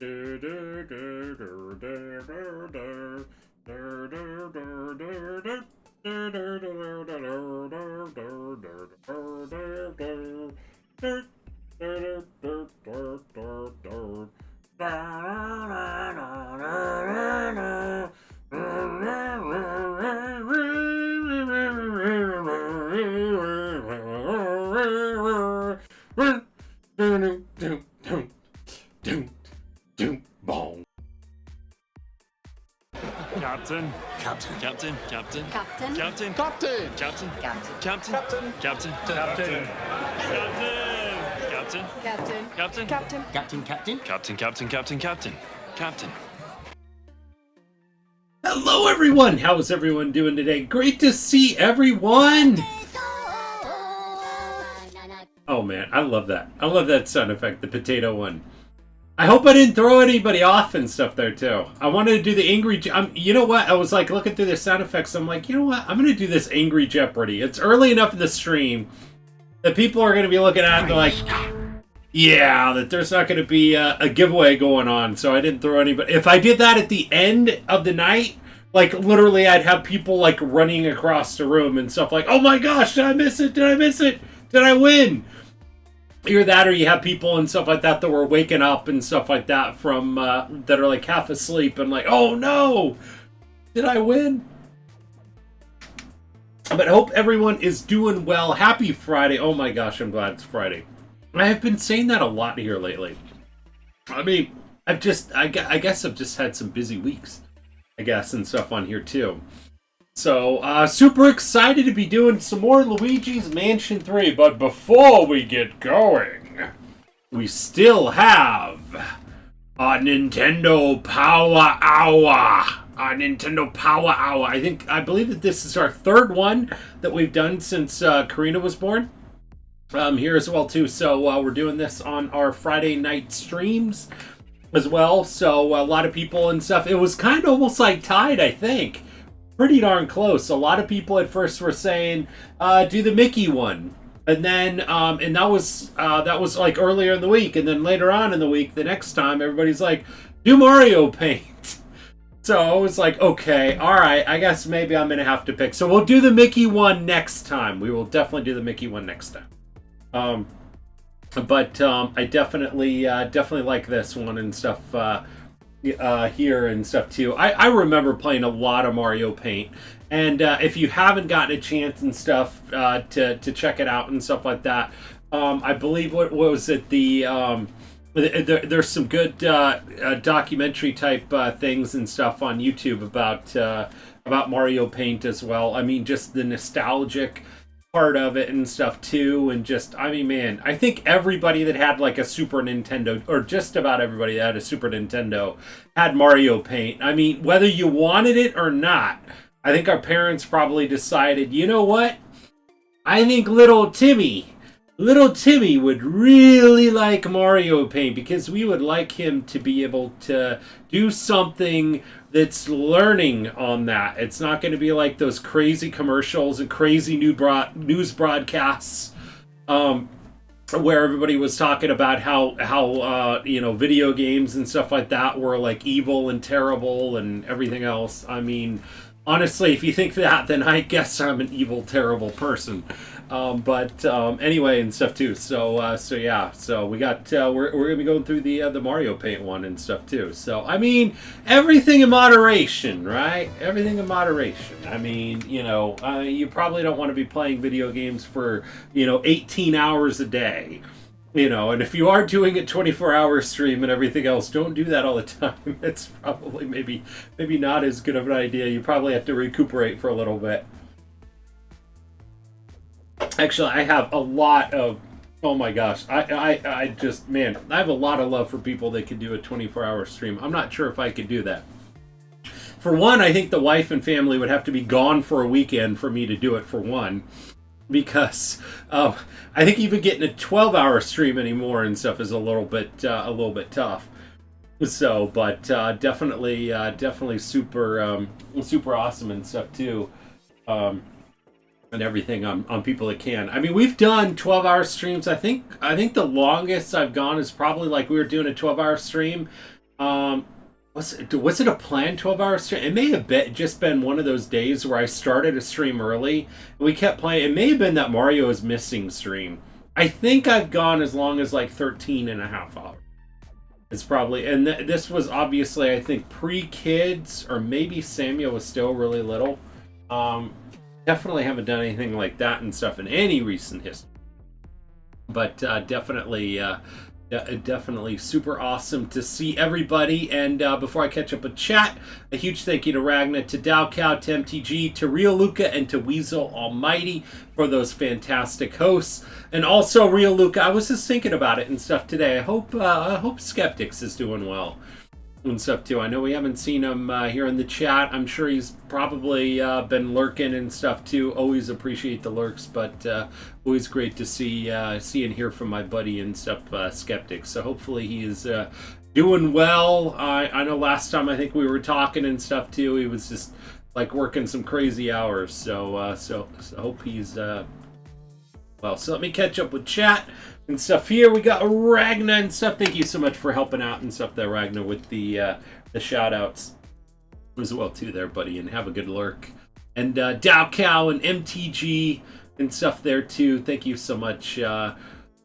Captain. Captain. Captain. Captain. Captain. Captain. Captain. Captain. Captain. Captain. Captain. Captain. Captain. Captain. Captain. Captain. Captain. Captain, Captain. Captain. Captain. Captain. Captain. Captain. Hello, everyone. How is everyone doing today? Great to see everyone. Oh, man. I love that. I love that sound effect, the potato one. I hope I didn't throw anybody off and stuff there, too. I wanted to do the angry... you know what? I was, like, looking through the sound effects. I'm like, you know what? I'm going to do this Angry Jeopardy. It's early enough in the stream that people are going to be looking at it and they're like... Yeah, that there's not going to be a giveaway going on, so I didn't throw anybody. If I did that at the end of the night, like, literally, I'd have people, like, running across the room and stuff like, oh my gosh, did I miss it? Did I miss it? Did I win? Either that or you have people and stuff like that that were waking up and stuff like that from, that are, like, half asleep and like, oh no! Did I win? But I hope everyone is doing well. Happy Friday. Oh my gosh, I'm glad it's Friday. I have been saying that a lot here lately. I mean, I guess I've just had some busy weeks, I guess, and stuff on here too. So, super excited to be doing some more Luigi's Mansion 3, but before we get going, we still have a Nintendo Power Hour. I believe that this is our third one that we've done since Karina was born. Here as well too, so we're doing this on our Friday night streams as well, so a lot of people and stuff, it was kind of almost like tied, I think, pretty darn close. A lot of people at first were saying, do the Mickey one, and then, and that was like earlier in the week, and then later on in the week, the next time, everybody's like, do Mario Paint. So I was like, okay, alright, I guess maybe I'm gonna have to pick. So we'll do the Mickey one next time. We will definitely do the Mickey one next time. But I definitely like this one and stuff here and stuff too. I remember playing a lot of Mario Paint, and if you haven't gotten a chance and stuff to check it out and stuff like that, I believe what was it there's some good documentary type things and stuff on YouTube about Mario Paint as well. I mean, just the nostalgic part of it and stuff too, and just, I mean, man, I think everybody that had like a Super Nintendo, or just about everybody that had a Super Nintendo, had Mario Paint. I mean, whether you wanted it or not, I think our parents probably decided, you know what? I think little Timmy would really like Mario Paint, because we would like him to be able to do something that's learning on that. It's not going to be like those crazy commercials and crazy news broadcasts where everybody was talking about how video games and stuff like that were like evil and terrible and everything else. I mean, honestly, if you think that, then I guess I'm an evil, terrible person. But anyway, and stuff too. So yeah. So we got we're gonna be going through the Mario Paint one and stuff too. So I mean, everything in moderation, right? Everything in moderation. I mean, you probably don't want to be playing video games for 18 hours a day. And if you are doing a 24-hour stream and everything else, don't do that all the time. It's probably maybe not as good of an idea. You probably have to recuperate for a little bit. Actually, I have a lot of, oh my gosh, I just, man, I have a lot of love for people that can do a 24-hour stream. I'm not sure if I could do that. For one, I think the wife and family would have to be gone for a weekend for me to do it, for one. Because I think even getting a 12-hour stream anymore and stuff is a little bit tough. So, but definitely super awesome and stuff too. And everything on people that can. I mean, we've done 12-hour streams. I think the longest I've gone is probably like we were doing a 12-hour stream Was it a planned 12-hour stream? It may have just been one of those days where I started a stream early and we kept playing. It may have been that Mario is missing stream. I think I've gone as long as like 13 and a half hours. It's probably, and this was obviously, I think, pre-kids, or maybe Samuel was still really little. Definitely haven't done anything like that and stuff in any recent history. But definitely super awesome to see everybody. And before I catch up with chat, a huge thank you to Ragna, to Dalcow, to MTG, to Real Luca, and to Weasel Almighty for those fantastic hosts. And also, Real Luca, I was just thinking about it and stuff today. I hope Skeptics is doing well and stuff too. I know we haven't seen him here in the chat. I'm sure he's probably been lurking and stuff too. Always appreciate the lurks, but always great to see and hear from my buddy and stuff, Skeptics. So hopefully he is doing well. I know last time I think we were talking and stuff too. He was just like working some crazy hours. So hope he's well. So let me catch up with chat and stuff here. We got Ragna and stuff. Thank you so much for helping out and stuff there, Ragna, with the shout outs as well too there, buddy, and have a good lurk. And Dalcow and MTG and stuff there too. Thank you so much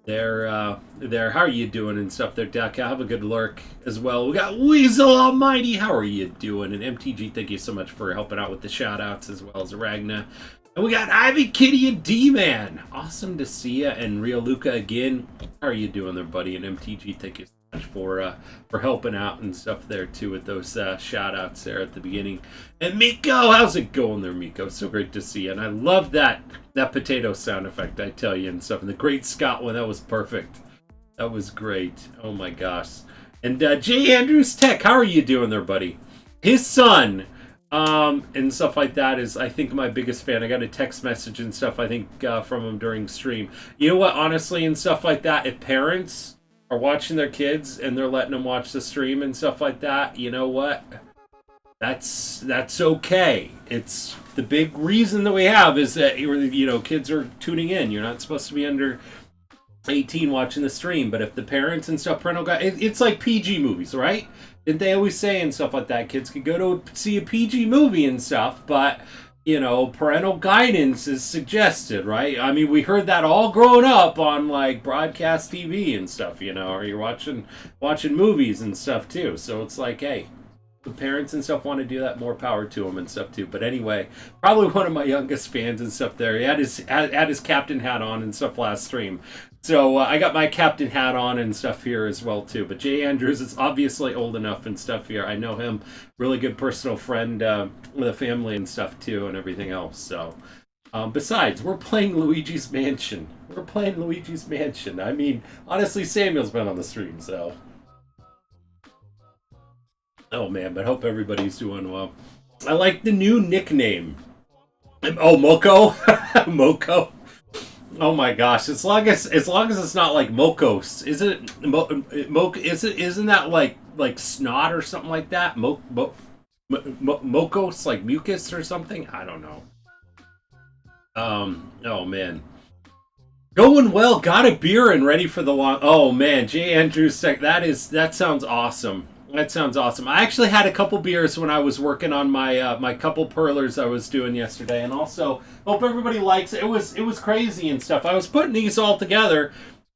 there. How are you doing and stuff there, Dalcow? Have a good lurk as well. We got Weasel Almighty. How are you doing? And MTG, thank you so much for helping out with the shout outs as well as Ragna. And we got Ivy, Kitty, and D-Man. Awesome to see ya. And Real Luca again. How are you doing there, buddy? And MTG, thank you so much for helping out and stuff there, too, with those shout-outs there at the beginning. And Miko, how's it going there, Miko? So great to see you. And I love that potato sound effect, I tell you, and stuff. And the Great Scott one, that was perfect. That was great. Oh, my gosh. And J. Andrews Tech, how are you doing there, buddy? His son... and stuff like that is, I think, my biggest fan. I got a text message and stuff, I think, from him during stream. You know what, honestly, and stuff like that, if parents are watching their kids and they're letting them watch the stream and stuff like that, you know what? That's okay. It's the big reason that we have is that, you know, kids are tuning in. You're not supposed to be under 18 watching the stream, but if the parents and stuff, parental guide, it's like PG movies, right? Didn't they always say and stuff like that? Kids could go to see a PG movie and stuff, but, you know, parental guidance is suggested, right? I mean, we heard that all growing up on, like, broadcast TV and stuff, you know, or you're watching movies and stuff, too. So it's like, hey, the parents and stuff want to do that, more power to them and stuff, too. But anyway, probably one of my youngest fans and stuff there. He had his captain hat on and stuff last stream. So I got my captain hat on and stuff here as well too. But Jay Andrews is obviously old enough and stuff here. I know him, really good personal friend with a family and stuff too, and everything else. So besides, we're playing Luigi's Mansion. I mean, honestly, Samuel's been on the stream, so. Oh man, but hope everybody's doing well. I like the new nickname. Oh, Moko, Moko. Oh my gosh! As long as it's not like Mokos, is it? Isn't that like snot or something like that? Mokos, like mucus or something? I don't know. Oh man. Going well. Got a beer and ready for the long. Oh man, J. Andrews, that sounds awesome. That sounds awesome. I actually had a couple beers when I was working on my my couple perlers I was doing yesterday, and also hope everybody likes it. It was crazy and stuff. I was putting these all together.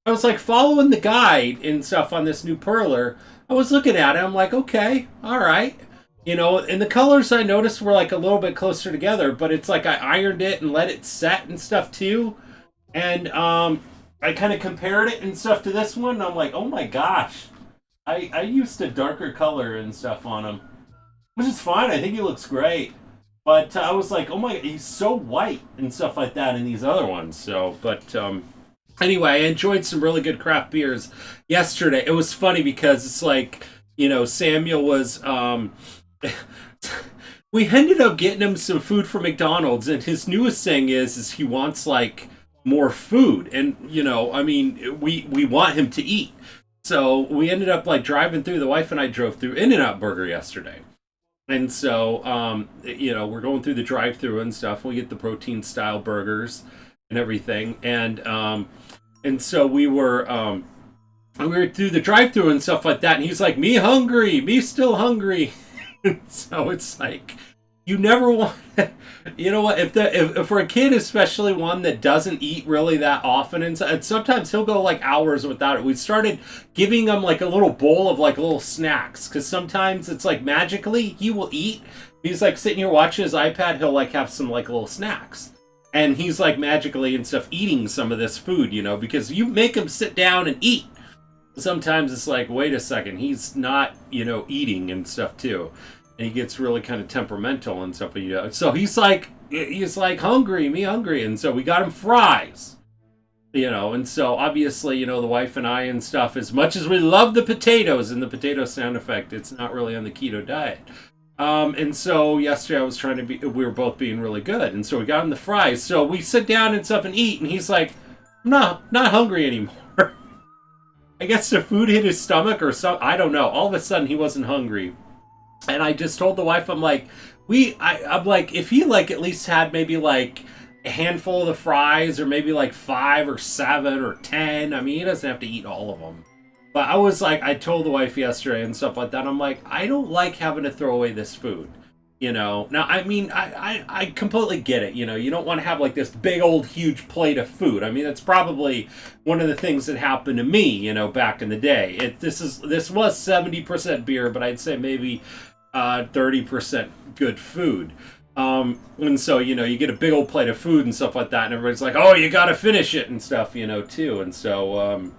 I was like following the guide and stuff on this new perler. I was looking at it. I'm like, okay, all right. You know, and the colors I noticed were like a little bit closer together, but it's like I ironed it and let it set and stuff too. And I kind of compared it and stuff to this one, and I'm like, oh my gosh. I used a darker color and stuff on him, which is fine. I think he looks great. But I was like, oh my, he's so white and stuff like that in these other ones. So, but anyway, I enjoyed some really good craft beers yesterday. It was funny because it's like, you know, Samuel was, we ended up getting him some food from McDonald's, and his newest thing is he wants like more food. And, you know, I mean, we want him to eat. So we ended up like driving through, the wife and I drove through In-N-Out Burger yesterday. And so, you know, we're going through the drive-through and stuff. We get the protein style burgers and everything. And so we were And we were through the drive-thru and stuff like that, and he's like, "Me hungry, me still hungry." So it's like, you never want, you know what? If for a kid, especially one that doesn't eat really that often, and sometimes he'll go like hours without it. We started giving him like a little bowl of like little snacks, because sometimes it's like magically he will eat. He's like sitting here watching his iPad. He'll like have some like little snacks. And he's like magically and stuff eating some of this food, because you make him sit down and eat. Sometimes it's like, wait a second, he's not, eating and stuff too. And he gets really kind of temperamental and stuff. So he's like hungry, me hungry. And so we got him fries, and so obviously, the wife and I and stuff, as much as we love the potatoes and the potato sound effect, it's not really on the keto diet. And so yesterday we were both being really good. And so we got him the fries. So we sit down and stuff and eat. And he's like, I'm not hungry anymore. I guess the food hit his stomach or something. I don't know. All of a sudden, he wasn't hungry. And I just told the wife, I'm like, I'm like, if he like at least had maybe like a handful of the fries, or maybe like 5 or 7 or 10. I mean, he doesn't have to eat all of them. But I was like, I told the wife yesterday and stuff like that. I'm like, I don't like having to throw away this food. Now, I mean, I completely get it. You don't want to have like this big old huge plate of food. I mean, that's probably one of the things that happened to me, back in the day. This was 70% beer, but I'd say maybe 30% good food. And so, you get a big old plate of food and stuff like that, and everybody's like, oh, you got to finish it and stuff, too. And so,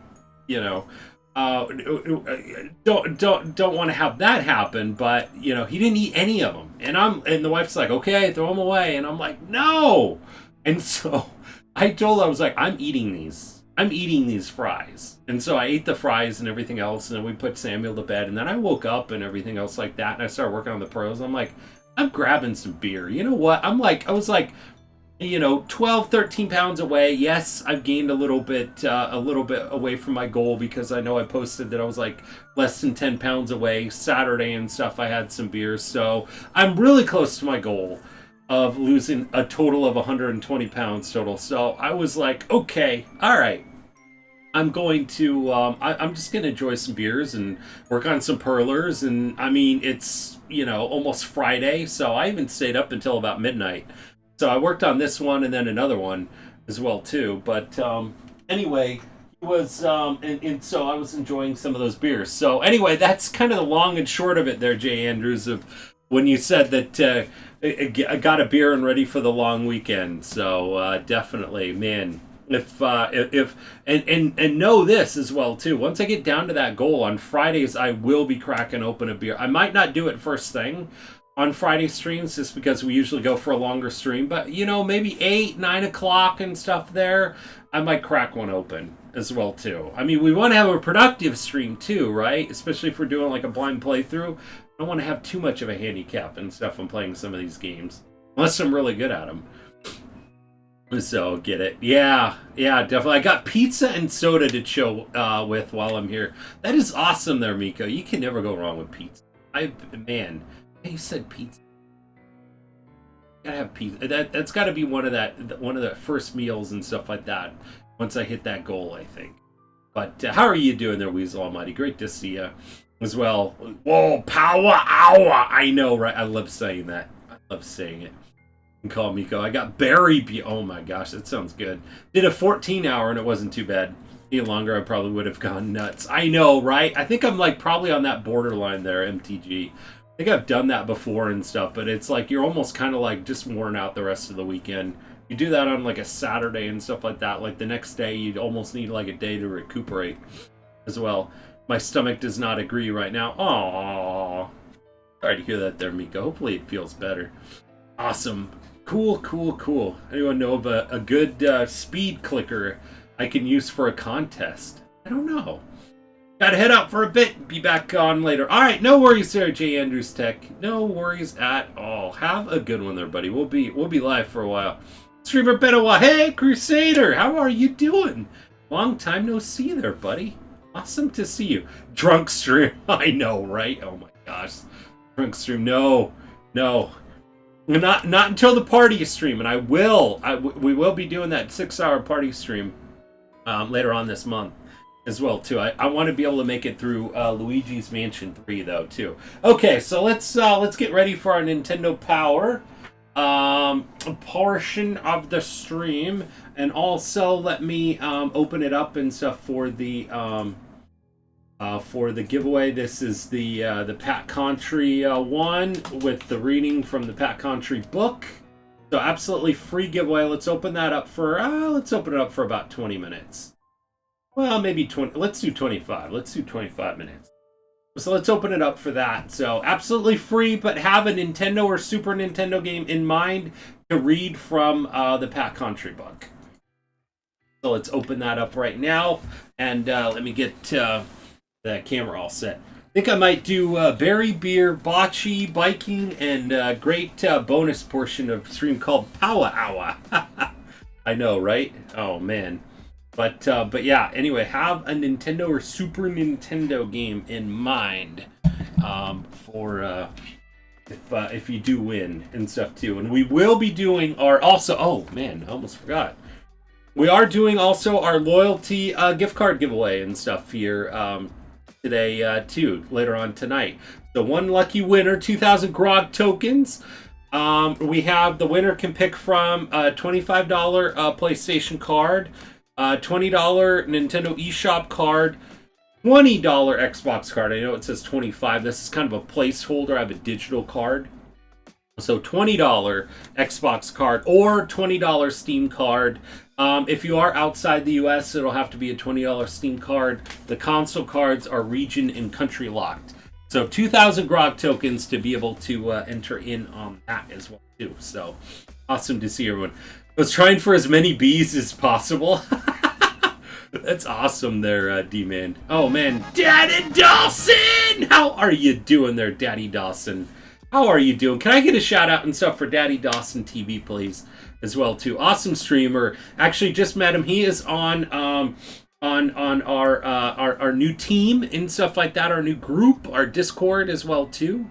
don't want to have that happen, but he didn't eat any of them, and the wife's like, okay, throw them away, and I'm like, no. And so I told her, I was like, I'm eating these fries. And so I ate the fries and everything else, and then we put Samuel to bed, and then I woke up and everything else like that, and I started working on the pros. I'm like, I'm grabbing some beer. You know what? I was like, 12, 13 pounds away. Yes, I've gained a little bit away from my goal, because I know I posted that I was like less than 10 pounds away Saturday and stuff. I had some beers, so I'm really close to my goal of losing a total of 120 pounds total. So I was like, okay, all right. I'm going to, I'm just going to enjoy some beers and work on some perlers. And I mean, it's, almost Friday, so I even stayed up until about midnight. So I worked on this one and then another one as well too. But anyway, it was and so I was enjoying some of those beers. So anyway, that's kind of the long and short of it there, Jay Andrews, of when you said that I got a beer and ready for the long weekend. So definitely, man. If and know this as well too. Once I get down to that goal on Fridays, I will be cracking open a beer. I might not do it first thing on Friday streams, just because we usually go for a longer stream, but maybe 8-9 o'clock and stuff there, I might crack one open as well too. I mean, we want to have a productive stream too, right? Especially if we're doing like a blind playthrough. I don't want to have too much of a handicap and stuff when playing some of these games, unless I'm really good at them. So get it. Yeah, definitely. I got pizza and soda to chill with while I'm here. That is awesome there, Miko. You can never go wrong with pizza. Man, you said pizza. Gotta have pizza. That's got to be one of the first meals and stuff like that. Once I hit that goal, I think. But how are you doing there, Weasel Almighty? Great to see you as well. Whoa, power hour! I know, right? I love saying that. I love saying it. You can call Miko. I got berry. Oh my gosh, that sounds good. Did a 14 hour and it wasn't too bad. Any longer, I probably would have gone nuts. I know, right? I think I'm like probably on that borderline there, MTG. I think I've done that before and stuff, but it's like you're almost kind of like just worn out the rest of the weekend. You do that on like a Saturday and stuff like that. Like the next day, you'd almost need like a day to recuperate as well. My stomach does not agree right now. Aww. Sorry to hear that there, Miko. Hopefully it feels better. Awesome. Cool. Anyone know of a good speed clicker I can use for a contest? I don't know. Gotta head out for a bit. Be back on later. All right, no worries there, J. Andrews Tech. No worries at all. Have a good one there, buddy. We'll be live for a while. Streamer Benoit. Hey, Crusader. How are you doing? Long time no see there, buddy. Awesome to see you. Drunk stream. I know, right? Oh my gosh. Drunk stream. No. Not until the party stream, and we will be doing that 6-hour party stream later on this month as well too. I want to be able to make it through Luigi's Mansion 3 though too. Okay, so let's get ready for our Nintendo Power portion of the stream, and also let me open it up and stuff for the giveaway. This is the Pat Contri one with the reading from the Pat Contri book. So absolutely free giveaway. Let's open that up for let's open it up for about 20 minutes. Well, maybe 20. Let's do 25. Let's do 25 minutes. So let's open it up for that. So absolutely free, but have a Nintendo or Super Nintendo game in mind to read from the Pat Contri book. So let's open that up right now, and let me get the camera all set. I think I might do berry beer, bocce, biking, and great bonus portion of stream called Power Hour. I know, right? Oh man. But yeah, anyway, have a Nintendo or Super Nintendo game in mind for if you do win and stuff too. And we will be doing our also. Oh man, I almost forgot. We are doing also our loyalty gift card giveaway and stuff here today too. Later on tonight. The one lucky winner, 2,000 Grog tokens. We have the winner can pick from a $25 PlayStation card. $20 Nintendo eShop card, $20 Xbox card. I know it says 25. This is kind of a placeholder. I have a digital card. So $20 Xbox card or $20 Steam card. If you are outside the US, it'll have to be a $20 Steam card. The console cards are region and country locked. So 2,000 Grog tokens to be able to enter in on that as well too. So awesome to see everyone. I was trying for as many B's as possible. That's awesome there, D-Man. Oh, man. Daddy Dawson! How are you doing there, Daddy Dawson? How are you doing? Can I get a shout-out and stuff for Daddy Dawson TV, please, as well, too? Awesome streamer. Actually, just met him. He is on our new team and stuff like that, our new group, our Discord as well, too.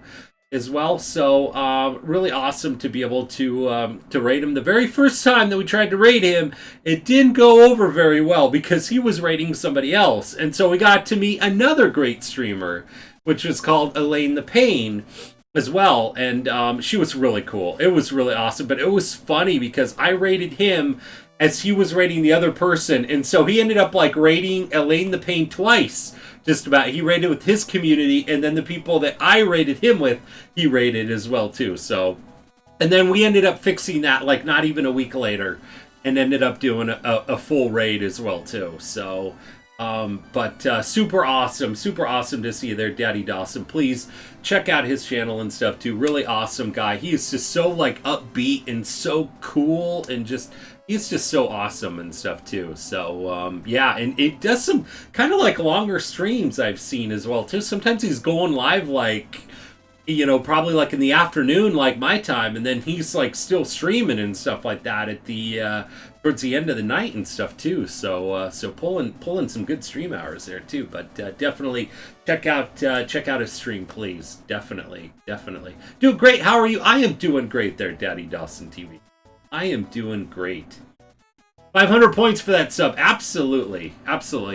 So really awesome to be able to rate him. The very first time that we tried to rate him, it didn't go over very well because he was rating somebody else, and so we got to meet another great streamer, which was called Elaine the Pain as well, and she was really cool. It was really awesome, but it was funny because I rated him as he was rating the other person, and so he ended up like rating Elaine the Pain twice. Just about. He rated with his community, and then the people that I rated him with, he rated as well too. So, and then we ended up fixing that like not even a week later, and ended up doing a full raid as well too. So, super awesome to see you there, Daddy Dawson. Please check out his channel and stuff too. Really awesome guy. He is just so like upbeat and so cool and just. He's just so awesome and stuff too. So yeah, and it does some kind of like longer streams I've seen as well too. Sometimes he's going live like, you know, probably like in the afternoon like my time, and then he's like still streaming and stuff like that at the towards the end of the night and stuff too. So pulling some good stream hours there too. But definitely check out his stream, please. Definitely. Doing great. How are you? I am doing great there, Daddy Dawson TV. I am doing great. 500 points for that sub. Absolutely.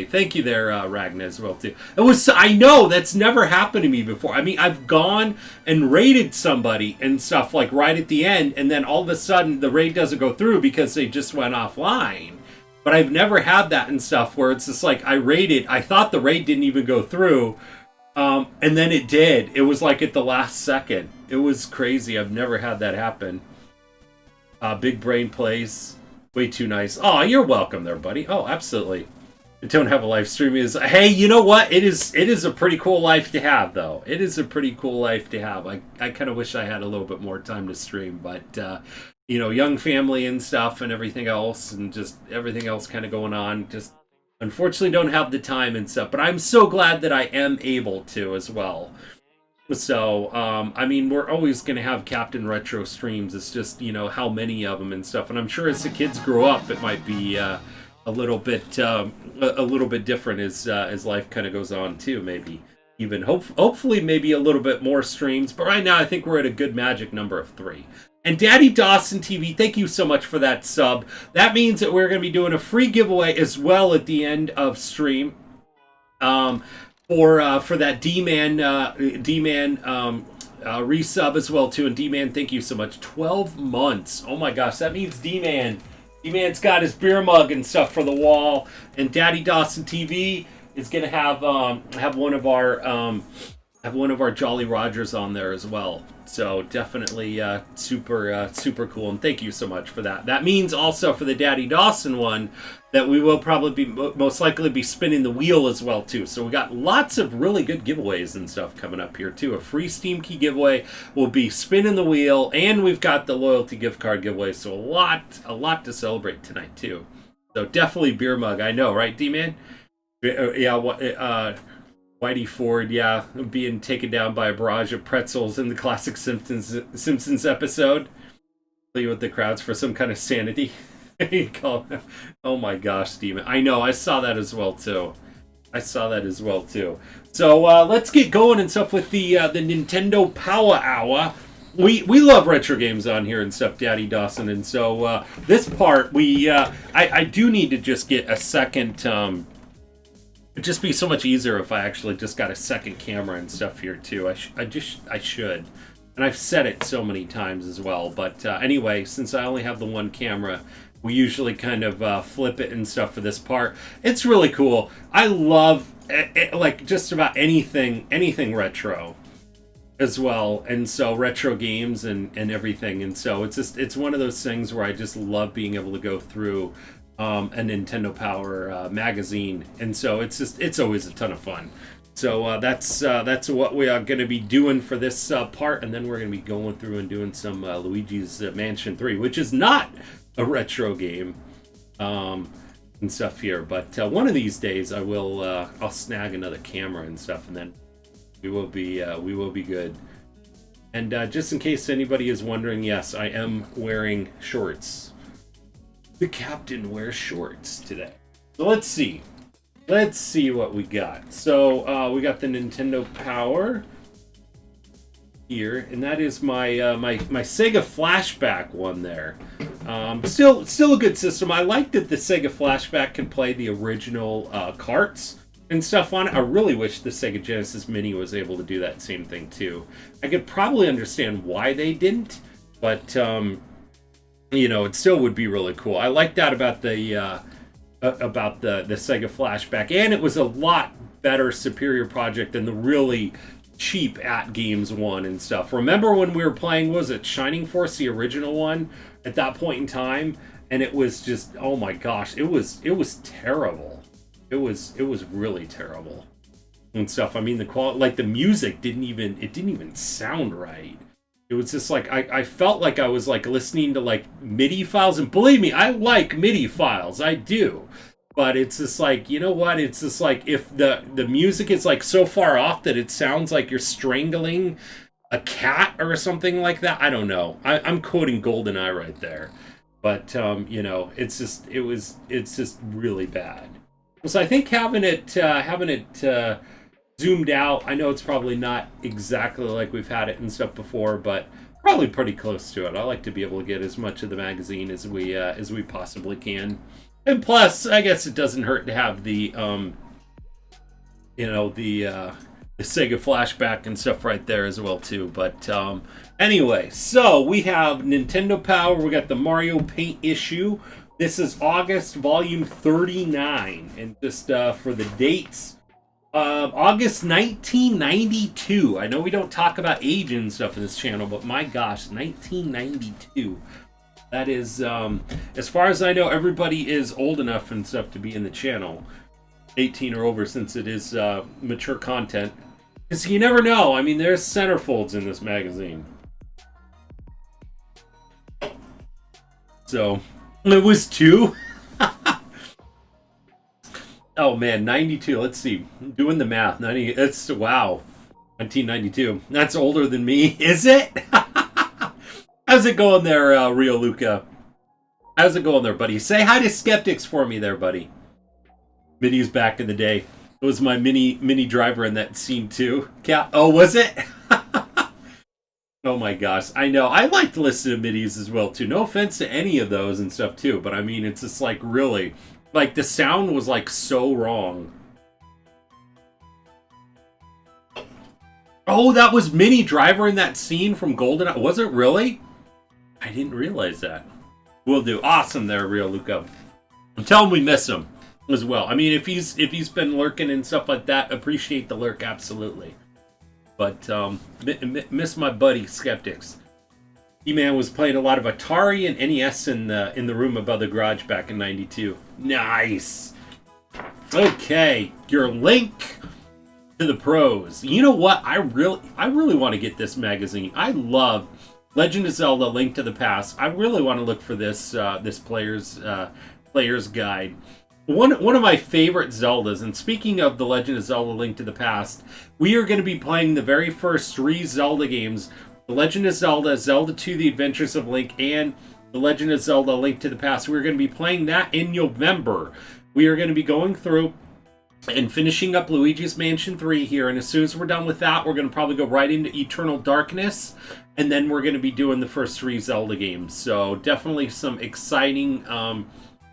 Thank you there, Ragnar, as well, too. I know, that's never happened to me before. I mean, I've gone and raided somebody and stuff, like, right at the end, and then all of a sudden the raid doesn't go through because they just went offline. But I've never had that and stuff where it's just like, I thought the raid didn't even go through, and then it did. It was like at the last second. It was crazy. I've never had that happen. Big Brain Plays. Way too nice. Oh, you're welcome there, buddy. Oh, absolutely. I don't have a live stream. Hey, you know what? It is a pretty cool life to have, though. It is a pretty cool life to have. I kind of wish I had a little bit more time to stream, but you know, young family and stuff and everything else, and just everything else kind of going on. Just unfortunately don't have the time and stuff. But I'm so glad that I am able to as well. So, I mean, we're always going to have Captain Retro streams. It's just, you know, how many of them and stuff. And I'm sure as the kids grow up, it might be a little bit different as life kind of goes on too. Maybe even hopefully maybe a little bit more streams. But right now, I think we're at a good magic number of 3. And Daddy Dawson TV, thank you so much for that sub. That means that we're going to be doing a free giveaway as well at the end of stream. For that D-Man resub as well too. And D-Man, thank you so much. 12 months. Oh my gosh, that means D-Man's got his beer mug and stuff for the wall. And Daddy Dawson TV is gonna have one of our Jolly Rogers on there as well. So definitely super cool, and thank you so much for that. That means also for the Daddy Dawson one that we will probably be most likely be spinning the wheel as well too. So we got lots of really good giveaways and stuff coming up here too. A free Steam Key giveaway, we'll be spinning the wheel, and we've got the loyalty gift card giveaway. So a lot to celebrate tonight too. So definitely beer mug. I know, right, D-Man? Yeah. Whitey Ford, yeah, being taken down by a barrage of pretzels in the classic Simpsons episode. Play with the crowds for some kind of sanity. Oh my gosh, Steven. I know, I saw that as well too. So let's get going and stuff with the Nintendo Power Hour. We love retro games on here and stuff, Daddy Dawson, and so this part I do need to just get a second. It'd just be so much easier if I actually just got a second camera and stuff here too. I should. And I've said it so many times as well. But anyway, since I only have the one camera, we usually kind of flip it and stuff for this part. It's really cool. I love like just about anything retro as well. And so retro games and everything. And so it's one of those things where I just love being able to go through a Nintendo Power magazine, and so it's always a ton of fun. So that's what we are going to be doing for this part, and then we're going to be going through and doing some Luigi's Mansion 3, which is not a retro game and stuff here, but one of these days I'll snag another camera and stuff, and then we will be good. And just in case anybody is wondering, yes, I am wearing shorts. The captain wears shorts today. So let's see what we got. So we got the Nintendo Power here, and that is my my Sega Flashback one there. Still a good system. I like that the Sega Flashback can play the original carts and stuff on it. I really wish the Sega Genesis Mini was able to do that same thing too. I could probably understand why they didn't, but it still would be really cool. I like that about the Sega Flashback, and it was a lot better, superior project than the really cheap At Games one and stuff. Remember when we were playing, was it Shining Force, the original one, at that point in time? And it was just, oh my gosh, it was terrible. It was really terrible and stuff. I mean, the quality, like the music didn't even sound right. It was just like I felt like I was like listening to like MIDI files, and believe me, I like MIDI files, I do. But it's just like, you know what? It's just like if the music is like so far off that it sounds like you're strangling a cat or something like that. I don't know. I'm quoting GoldenEye right there, but it's just really bad. So I think having it zoomed out, I know it's probably not exactly like we've had it and stuff before, but probably pretty close to it. I like to be able to get as much of the magazine as we possibly can. And plus, I guess it doesn't hurt to have the Sega Flashback and stuff right there as well too. But anyway, so we have Nintendo Power. We got the Mario Paint issue. This is August volume 39, and just for the dates, August 1992. I know we don't talk about age and stuff in this channel, but my gosh, 1992. That is, as far as I know, everybody is old enough and stuff to be in the channel. 18 or over, since it is mature content. Because you never know. I mean, there's centerfolds in this magazine. So, it was 2. Oh man, 92. Let's see. I'm doing the math. 90. That's, wow. 1992. That's older than me. Is it? How's it going there, Rio Luca? How's it going there, buddy? Say hi to Skeptics for me there, buddy. Mini's back in the day. It was my mini driver in that scene too. Oh, was it? Oh my gosh. I know. I like to listen to midis as well too. No offense to any of those and stuff too, but I mean, it's just like really, like the sound was like so wrong. Oh, that was Minnie Driver in that scene from GoldenEye. Was it really? I didn't realize that. Will do. Awesome there, Real Luca. Tell him we miss him as well. I mean, if he's been lurking and stuff like that, appreciate the lurk, absolutely. But miss my buddy Skeptics. E-Man was playing a lot of Atari and NES in the room above the garage back in '92. Nice. Okay, your link to the pros. You know what? I really want to get this magazine. I love Legend of Zelda: Link to the Past. I really want to look for this player's guide. One of my favorite Zeldas, and speaking of the Legend of Zelda: Link to the Past, we are going to be playing the very first 3 Zelda games: The Legend of Zelda, Zelda 2: The Adventures of Link, and The Legend of Zelda: Link to the Past. We're going to be playing that in November. We are going to be going through and finishing up Luigi's Mansion 3 here, and as soon as we're done with that, we're going to probably go right into Eternal Darkness, and then we're going to be doing the first 3 Zelda games. So definitely some exciting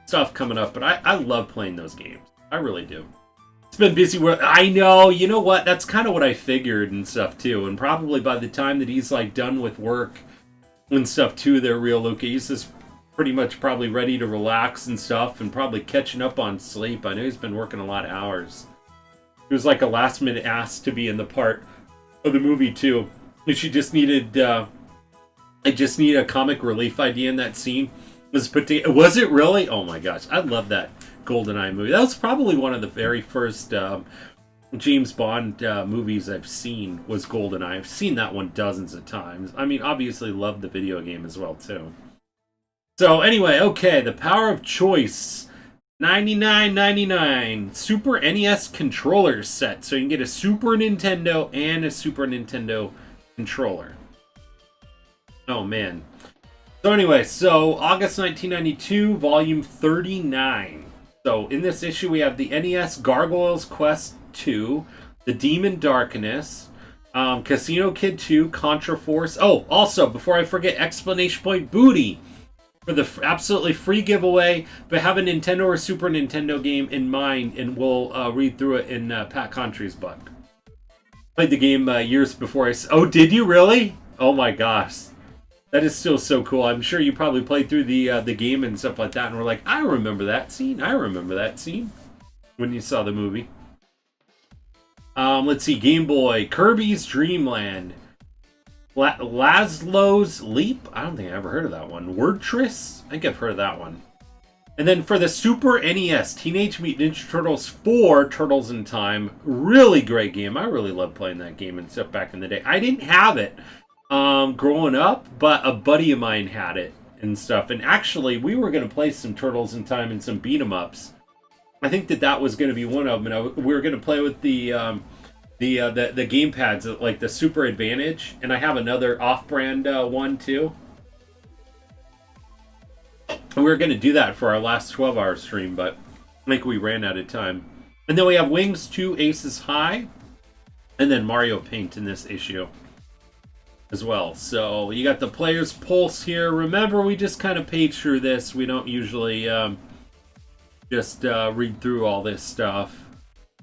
stuff coming up, but I love playing those games. I really do. It's been busy work. I know, you know what? That's kind of what I figured and stuff too, and probably by the time that he's like done with work and stuff too there, Real Luca, he's just pretty much probably ready to relax and stuff, and probably catching up on sleep. I know he's been working a lot of hours. It was like a last minute ask to be in the part of the movie too. And she just needed, I just need a comic relief idea in that scene. Was it really? Oh my gosh, I love that GoldenEye movie. That was probably one of the very first James Bond movies I've seen. Was GoldenEye. I've seen that one dozens of times. I mean, obviously loved the video game as well too. So anyway, okay, the Power of Choice, $99.99 Super NES controller set. So you can get a Super Nintendo and a Super Nintendo controller. Oh man. So anyway, so August 1992, volume 39. So in this issue we have the NES Gargoyles Quest 2, the Demon Darkness, Casino Kid 2, Contra Force. Oh, also, before I forget, Explanation Point Booty for the absolutely free giveaway, but have a Nintendo or Super Nintendo game in mind, and we'll read through it in Pat Contry's book. Played the game years before Oh, did you really? Oh my gosh. That is still so cool. I'm sure you probably played through the game and stuff like that, and were like, I remember that scene. I remember that scene when you saw the movie. Let's see. Game Boy. Kirby's Dream Land. Laszlo's Leap? I don't think I ever heard of that one. Wordtris? I think I've heard of that one. And then for the Super NES, Teenage Mutant Ninja Turtles 4, Turtles in Time. Really great game. I really loved playing that game and stuff back in the day. I didn't have it growing up, but a buddy of mine had it and stuff. And actually, we were going to play some Turtles in Time and some beat-em-ups. I think that was going to be one of them. And we were going to play with the game pads, like the Super Advantage, and I have another off-brand one too. And we were going to do that for our last 12-hour stream, but I think we ran out of time. And then we have Wings 2 Aces High, and then Mario Paint in this issue as well. So you got the Player's Pulse here. Remember, we just kind of page through this. We don't usually just read through all this stuff.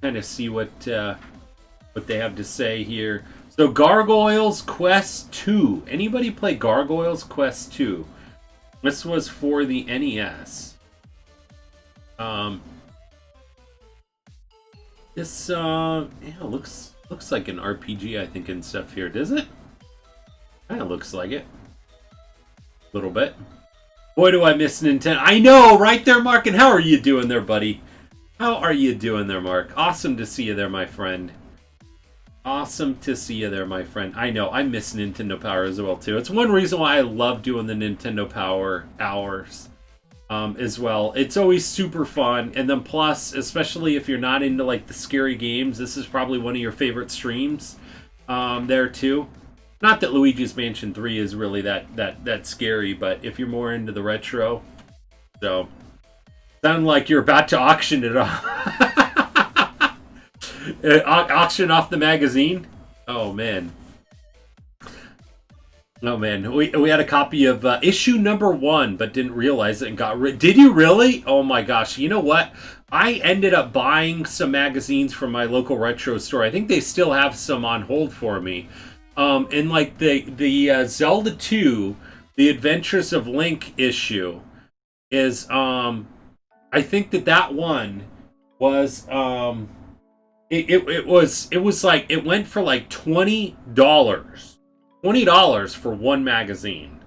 Kind of see what they have to say here. So Gargoyles Quest 2. Anybody play Gargoyles Quest 2? This was for the NES. This looks like an RPG, I think, and stuff here. Does it? Kind of looks like it. A little bit. Boy, do I miss Nintendo. I know, right there, Mark. And how are you doing there, buddy? How are you doing there, Mark? Awesome to see you there, my friend. Awesome to see you there, my friend. I know, I miss Nintendo Power as well, too. It's one reason why I love doing the Nintendo Power hours as well. It's always super fun. And then plus, especially if you're not into, like, the scary games, this is probably one of your favorite streams there, too. Not that Luigi's Mansion 3 is really that scary, but if you're more into the retro. So, sound like you're about to auction it off. Auction off the magazine? Oh, man. Oh man, we had a copy of issue number 1, but didn't realize it and got rid. Did you really? Oh my gosh! You know what? I ended up buying some magazines from my local retro store. I think they still have some on hold for me. And like the Zelda 2, The Adventures of Link issue is I think that one was it was like it went for like $20 for one magazine.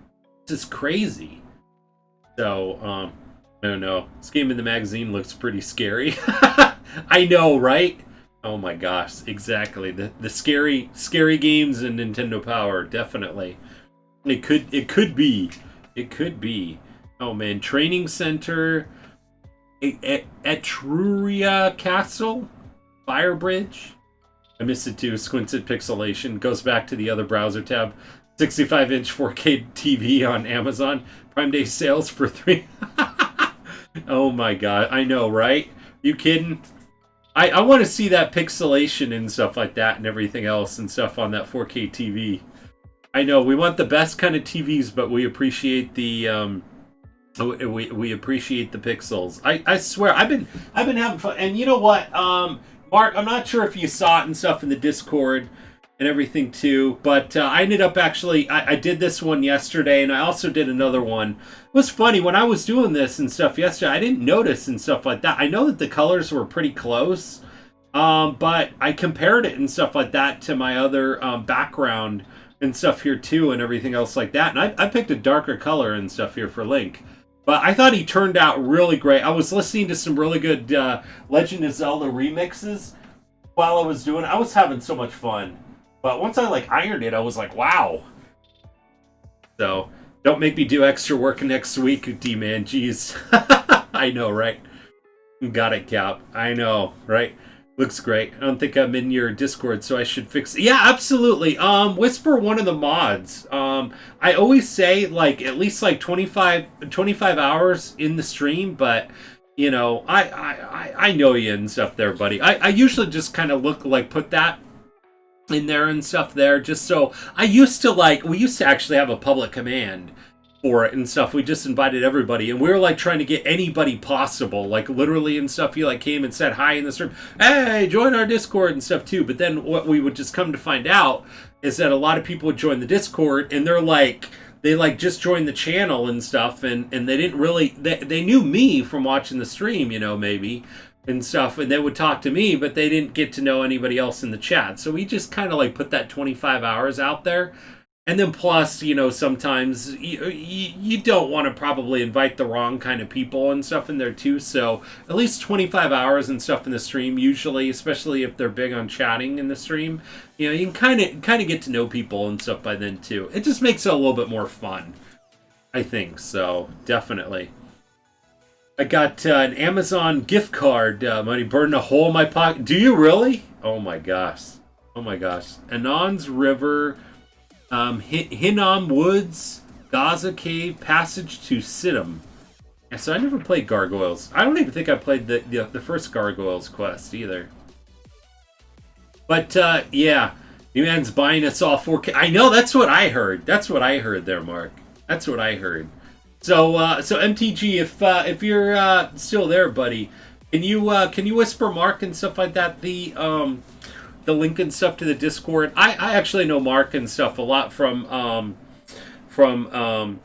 This is crazy. So, I don't know. This game in the magazine looks pretty scary. I know, right? Oh my gosh, exactly. The scary games in Nintendo Power, definitely. It could be. It could be. Oh man, Training Center, Etruria Castle, Fire Bridge. I missed it too. Squinted Pixelation goes back to the other browser tab. 65-inch 4K TV on Amazon. Prime Day sales for 3. Oh my god. I know, right? You kidding? I want to see that pixelation and stuff like that and everything else and stuff on that 4K TV. I know we want the best kind of TVs, but we appreciate the we appreciate the pixels. I swear I've been having fun. And you know what? Mark, I'm not sure if you saw it and stuff in the Discord and everything too, but I ended up actually, I did this one yesterday, and I also did another one. It was funny, when I was doing this and stuff yesterday, I didn't notice and stuff like that. I know that the colors were pretty close, but I compared it and stuff like that to my other background and stuff here too and everything else like that, and I picked a darker color and stuff here for Link. But I thought he turned out really great. I was listening to some really good Legend of Zelda remixes while I was doing it. I was having so much fun. But once I ironed it, I was like, wow. So don't make me do extra work next week, D-Man. Jeez. I know, right? Got it, Cap. I know, right? Looks great. I don't think I'm in your Discord, so I should fix it. Yeah, absolutely. Whisper one of the mods. I always say at least 25 hours in the stream, but you know, I know you and stuff there, buddy. I usually just kind of put that in there and stuff there, just so we used to actually have a public command for it and stuff. We just invited everybody, and we were trying to get anybody possible, literally and stuff. You came and said hi in this room, hey, join our Discord and stuff too. But then what we would just come to find out is that a lot of people would join the Discord, and they just joined the channel and stuff, and they didn't really they knew me from watching the stream, maybe and stuff, and they would talk to me, but they didn't get to know anybody else in the chat. So we just kind of put that 25 hours out there. And then plus, sometimes you don't want to probably invite the wrong kind of people and stuff in there too. So at least 25 hours and stuff in the stream, usually, especially if they're big on chatting in the stream, you can kind of get to know people and stuff by then too. It just makes it a little bit more fun, I think. So definitely. I got an Amazon gift card. Money burned a hole in my pocket. Do you really? Oh my gosh. Oh my gosh. Anon's River, Hinnom Woods, Gaza Cave, Passage to Siddim. Yeah, so I never played Gargoyles. I don't even think I played the first Gargoyles quest either. But yeah, new man's buying us all 4K. I know, that's what I heard. That's what I heard there, Mark. That's what I heard. So MTG, if you're still there, buddy, can you whisper Mark and stuff like that the link and stuff to the Discord? I actually know Mark and stuff a lot from Nublet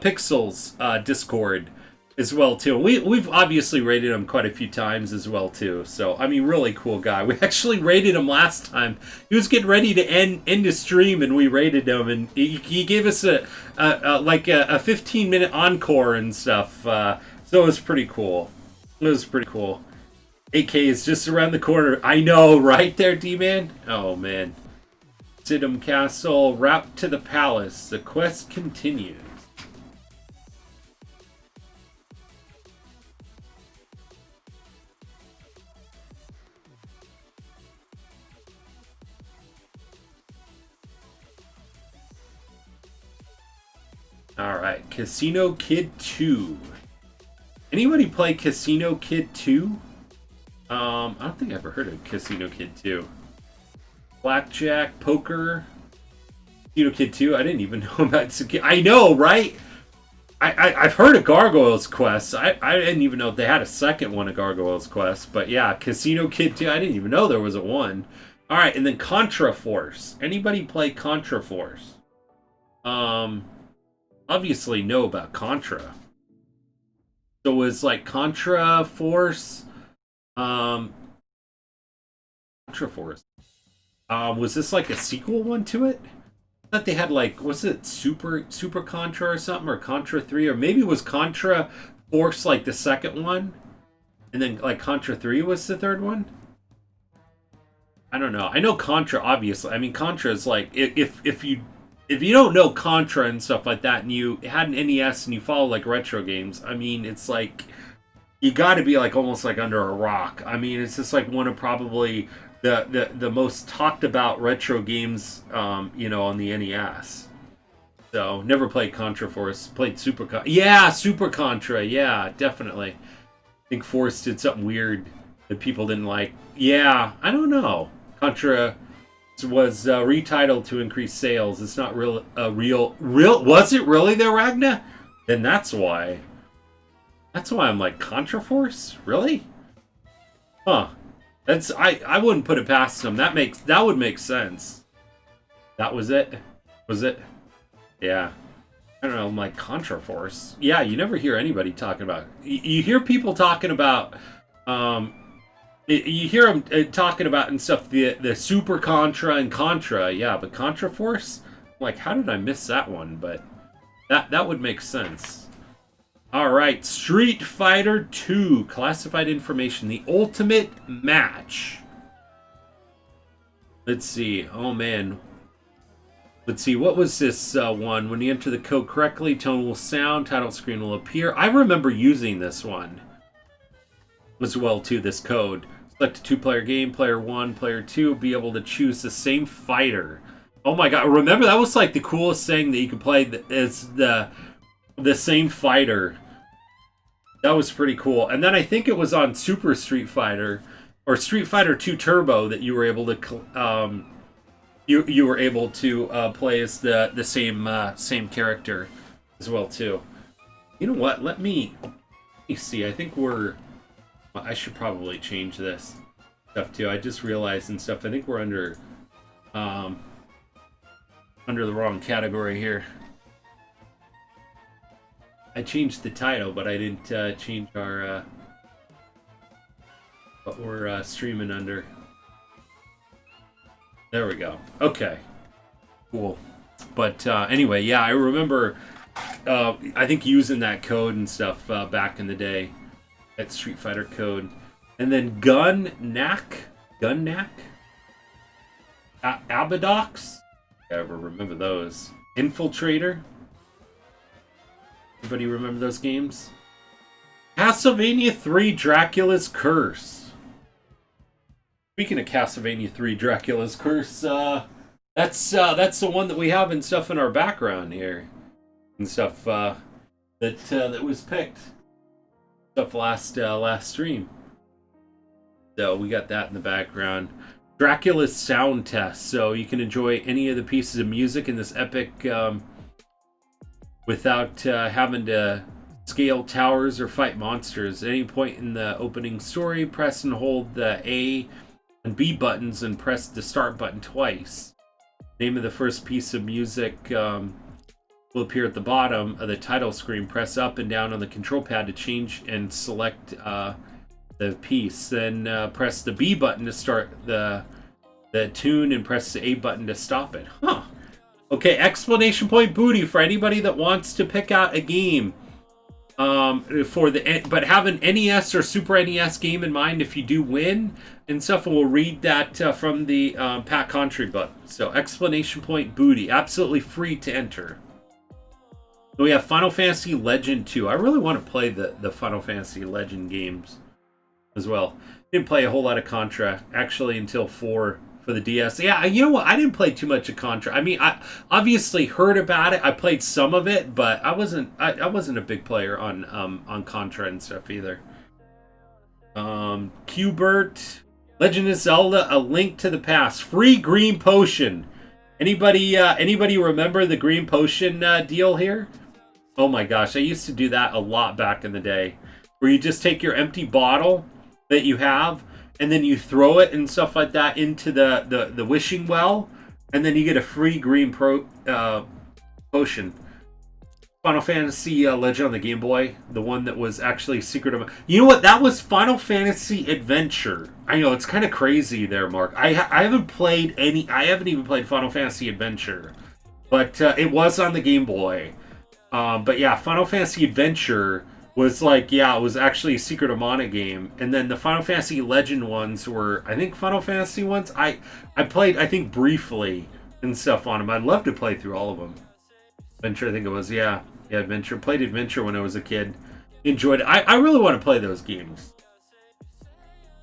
Pixels Discord as well too. We've obviously rated him quite a few times as well too. So I mean, really cool guy. We actually rated him last time. He was getting ready to end the stream, and we rated him, and he gave us a 15-minute encore and stuff. So it was pretty cool. It was pretty cool. 8K is just around the corner. I know, right there, D-Man? Oh, man. Siddim Castle, route to the palace. The quest continues. Alright, Casino Kid 2. Anybody play Casino Kid 2? I don't think I ever heard of Casino Kid 2. Blackjack, poker. Kid 2. I didn't even know about. I know, right? I've heard of Gargoyles Quest. I didn't even know they had a second one of Gargoyles Quest. But yeah, Casino Kid 2. I didn't even know there was a one. All right, and then Contra Force. Anybody play Contra Force? Obviously know about Contra. So was like Contra Force, Contra Force. Was this like a sequel one to it? I thought they had like, was it Super Contra or something, or Contra 3, or maybe it was Contra Force like the second one, and then like Contra 3 was the third one. I don't know. I know Contra, obviously. I mean, Contra is like, if you don't know Contra and stuff like that, and you had an NES and you follow like retro games, I mean, it's like you got to be like almost like under a rock. I mean, it's just like one of probably the most talked about retro games, you know, on the NES. So never played Contra Force. Played Super Contra. Yeah, Super Contra. Yeah, definitely. I think Force did something weird that people didn't like. Yeah, I don't know. Contra was retitled to increase sales. It's not real. Was it really there, Ragna? Then that's why. That's why I'm like Contra Force. Really? Huh? That's I wouldn't put it past them. That would make sense. That was it. Was it? Yeah. I don't know. I'm like Contra Force. Yeah, you never hear anybody talking about. You hear people talking about. You hear them talking about and stuff, the Super Contra and Contra, yeah, but Contra Force? Like, how did I miss that one? But that would make sense. Alright, Street Fighter 2, classified information, the ultimate match. Let's see, oh man. Let's see, what was this one? When you enter the code correctly, tone will sound, title screen will appear. I remember using this one as well, too, this code. Select a two-player game, player 1, player 2, be able to choose the same fighter. Oh my god, remember that was like the coolest thing that you could play is the same fighter. That was pretty cool. And then I think it was on Super Street Fighter or Street Fighter 2 Turbo that you were able to you were able to play as the same character as well too. You know what? Let me see. I think I should probably change this stuff too. I just realized and stuff. I think we're under the wrong category here. I changed the title, but I didn't change our what we're streaming under. There we go. Okay, cool. But anyway, yeah, I remember. I think using that code and stuff back in the day. That Street Fighter code. And then Gun-Nak? Abadox? I ever remember those. Infiltrator? Anybody remember those games? Castlevania 3 Dracula's Curse. Speaking of Castlevania 3 Dracula's Curse, that's the one that we have and stuff in our background here. And stuff that was picked. Stuff last stream. So we got that in the background. Dracula's sound test. So you can enjoy any of the pieces of music in this epic without having to scale towers or fight monsters. At any point in the opening story, press and hold the A and B buttons and press the start button twice. Name of the first piece of music will appear at the bottom of the title screen. Press up and down on the control pad to change and select the piece. Then press the B button to start the tune and press the A button to stop it. Huh. Okay, explanation point booty for anybody that wants to pick out a game but have an NES or Super NES game in mind if you do win and stuff, and we'll read that from the Pat Contri book. So explanation point booty, absolutely free to enter. We have Final Fantasy Legend 2. I really want to play the Final Fantasy Legend games as well. Didn't play a whole lot of Contra, actually, until 4 for the DS. Yeah, you know what? I didn't play too much of Contra. I mean, I obviously heard about it. I played some of it, but I wasn't a big player on Contra and stuff either. Qbert, Legend of Zelda: A Link to the Past, free green potion. Anybody remember the green potion deal here? Oh my gosh, I used to do that a lot back in the day, where you just take your empty bottle that you have, and then you throw it and stuff like that into the wishing well, and then you get a free green potion. Final Fantasy Legend on the Game Boy, the one that was actually Secret of... You know what? That was Final Fantasy Adventure. I know, it's kind of crazy there, Mark. I haven't played any... I haven't even played Final Fantasy Adventure. But it was on the Game Boy. But yeah, Final Fantasy Adventure was like... Yeah, it was actually a Secret of Mana game. And then the Final Fantasy Legend ones were... I think Final Fantasy ones... I played, I think, briefly and stuff on them. I'd love to play through all of them. Adventure, I think it was, yeah. Yeah, Adventure. Played Adventure when I was a kid. Enjoyed it. I really want to play those games.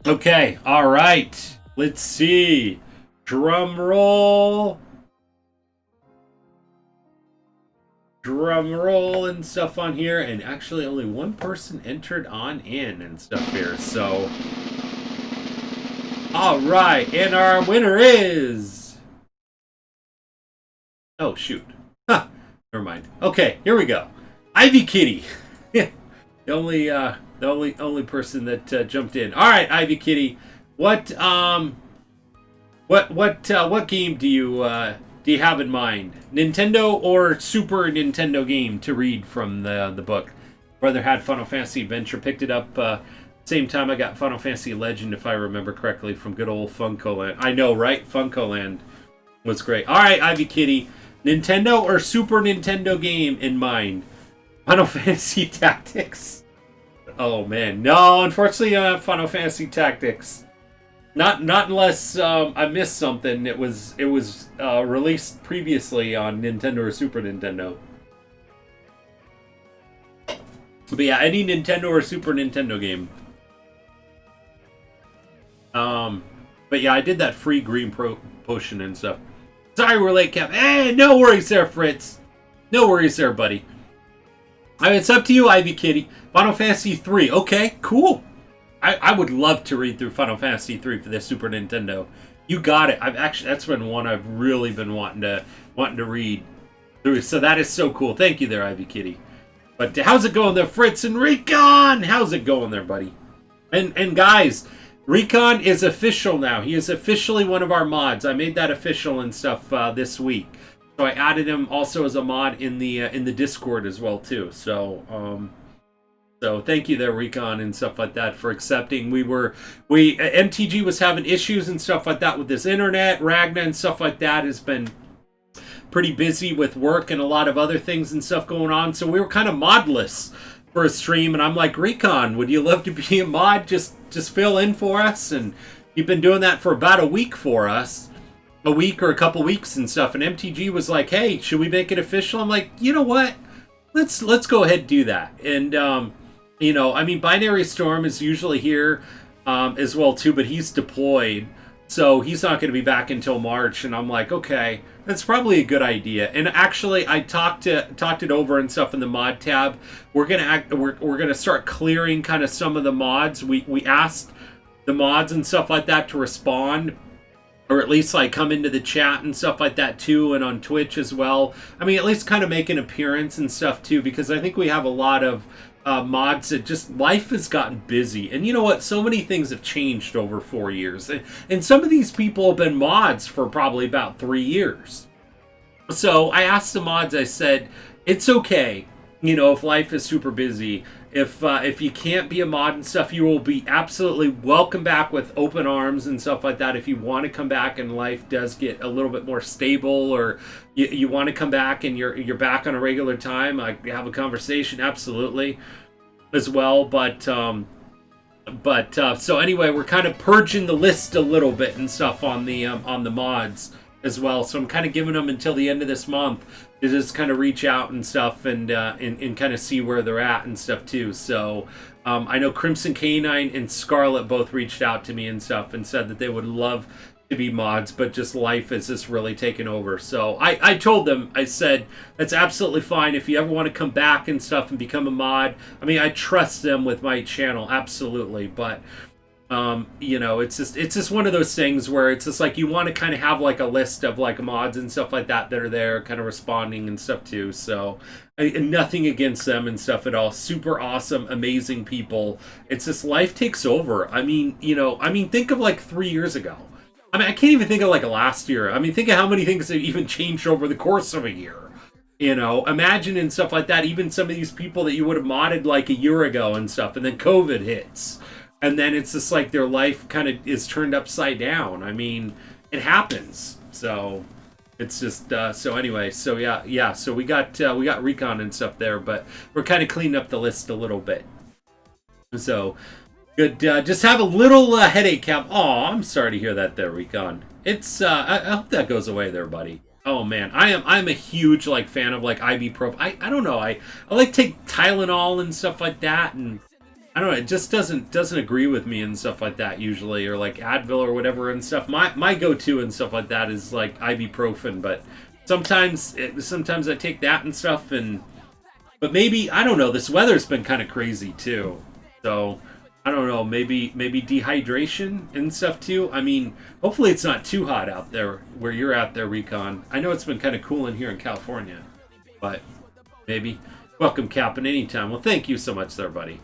Okay, alright. Let's see. Drum roll. Drum roll and stuff on here. And actually only one person entered on in and stuff here. So, alright. And our winner is... Oh, shoot. Huh. Never mind. Okay, here we go. Ivy Kitty. the only person that jumped in. All right, Ivy Kitty. What game do you have in mind? Nintendo or Super Nintendo game to read from the book? Brother had Final Fantasy Adventure, picked it up same time I got Final Fantasy Legend, if I remember correctly, from good old FuncoLand. I know, right? FuncoLand was great. All right, Ivy Kitty. Nintendo or Super Nintendo game in mind? Final Fantasy Tactics. Oh man, no. Unfortunately, Final Fantasy Tactics. Not unless I missed something. It was released previously on Nintendo or Super Nintendo. But yeah, any Nintendo or Super Nintendo game. But yeah, I did that free green potion and stuff. Sorry we're late, Cap. Hey, no worries there, Fritz. No worries there, buddy. I mean, it's up to you, Ivy Kitty. Final Fantasy 3. Okay, cool. I would love to read through Final Fantasy 3 for the Super Nintendo. You got it. That's been one I've really been wanting to read through. So that is so cool. Thank you there, Ivy Kitty. But how's it going there, Fritz and Recon? How's it going there, buddy? And guys, Recon is official now. He is officially one of our mods. I made that official and stuff this week. So I added him also as a mod in the Discord as well too. So thank you there, Recon, and stuff like that for accepting. MTG was having issues and stuff like that with this internet. Ragna and stuff like that has been pretty busy with work and a lot of other things and stuff going on. So we were kind of modless for a stream, and I'm like, Recon, would you love to be a mod? Just fill in for us. And you've been doing that for about a week for us. A week or a couple weeks and stuff. And MTG was like, hey, should we make it official? I'm like, you know what? Let's go ahead and do that. And I mean, Binary Storm is usually here as well too, but he's deployed, so he's not going to be back until March. And I'm like, okay, that's probably a good idea. And actually, I talked it over and stuff in the mod tab. We're gonna start clearing kind of some of the mods. We asked the mods and stuff like that to respond, or at least like come into the chat and stuff like that too, and on Twitch as well. I mean, at least kind of make an appearance and stuff too, because I think we have a lot of mods that just, life has gotten busy. And you know what? So many things have changed over 4 years. And some of these people have been mods for probably about 3 years. So I asked the mods, I said, it's okay, if life is super busy. If you can't be a mod and stuff, you will be absolutely welcome back with open arms and stuff like that. If you want to come back and life does get a little bit more stable, or you want to come back and you're back on a regular time, like have a conversation, absolutely, as well. But so anyway, we're kind of purging the list a little bit and stuff on the mods as well. So I'm kind of giving them until the end of this month to just kind of reach out and stuff and kind of see where they're at and stuff too. So I know Crimson Canine and Scarlet both reached out to me and stuff and said that they would love to be mods, but just life has just really taken over. So I told them, I said, that's absolutely fine if you ever want to come back and stuff and become a mod. I mean, I trust them with my channel, absolutely. But You know, it's just one of those things where it's just like you want to kind of have like a list of like mods and stuff like that are there, kind of responding and stuff too. So, nothing against them and stuff at all. Super awesome, amazing people. It's just life takes over. I mean, think of like 3 years ago. I mean, I can't even think of like last year. I mean, think of how many things have even changed over the course of a year. Imagine and stuff like that. Even some of these people that you would have modded like a year ago and stuff, and then COVID hits. And then it's just like their life kind of is turned upside down. I mean, it happens. So it's just so anyway. So yeah. So we got Recon and stuff there, but we're kind of cleaning up the list a little bit. So good. Just have a little headache, Cap. Oh, I'm sorry to hear that there, Recon. It's I hope that goes away there, buddy. Oh man, I'm a huge like fan of like ibuprofen. I don't know. I like take Tylenol and stuff like that, and I don't know, it just doesn't agree with me and stuff like that usually, or like Advil or whatever and stuff. My go-to and stuff like that is like ibuprofen, but sometimes I take that and stuff, but maybe, I don't know, this weather's been kind of crazy too. So, I don't know, maybe dehydration and stuff too. I mean, hopefully it's not too hot out there where you're out there, Recon. I know it's been kind of cooling here in California, but maybe. Welcome, Captain, anytime. Well, thank you so much there, buddy.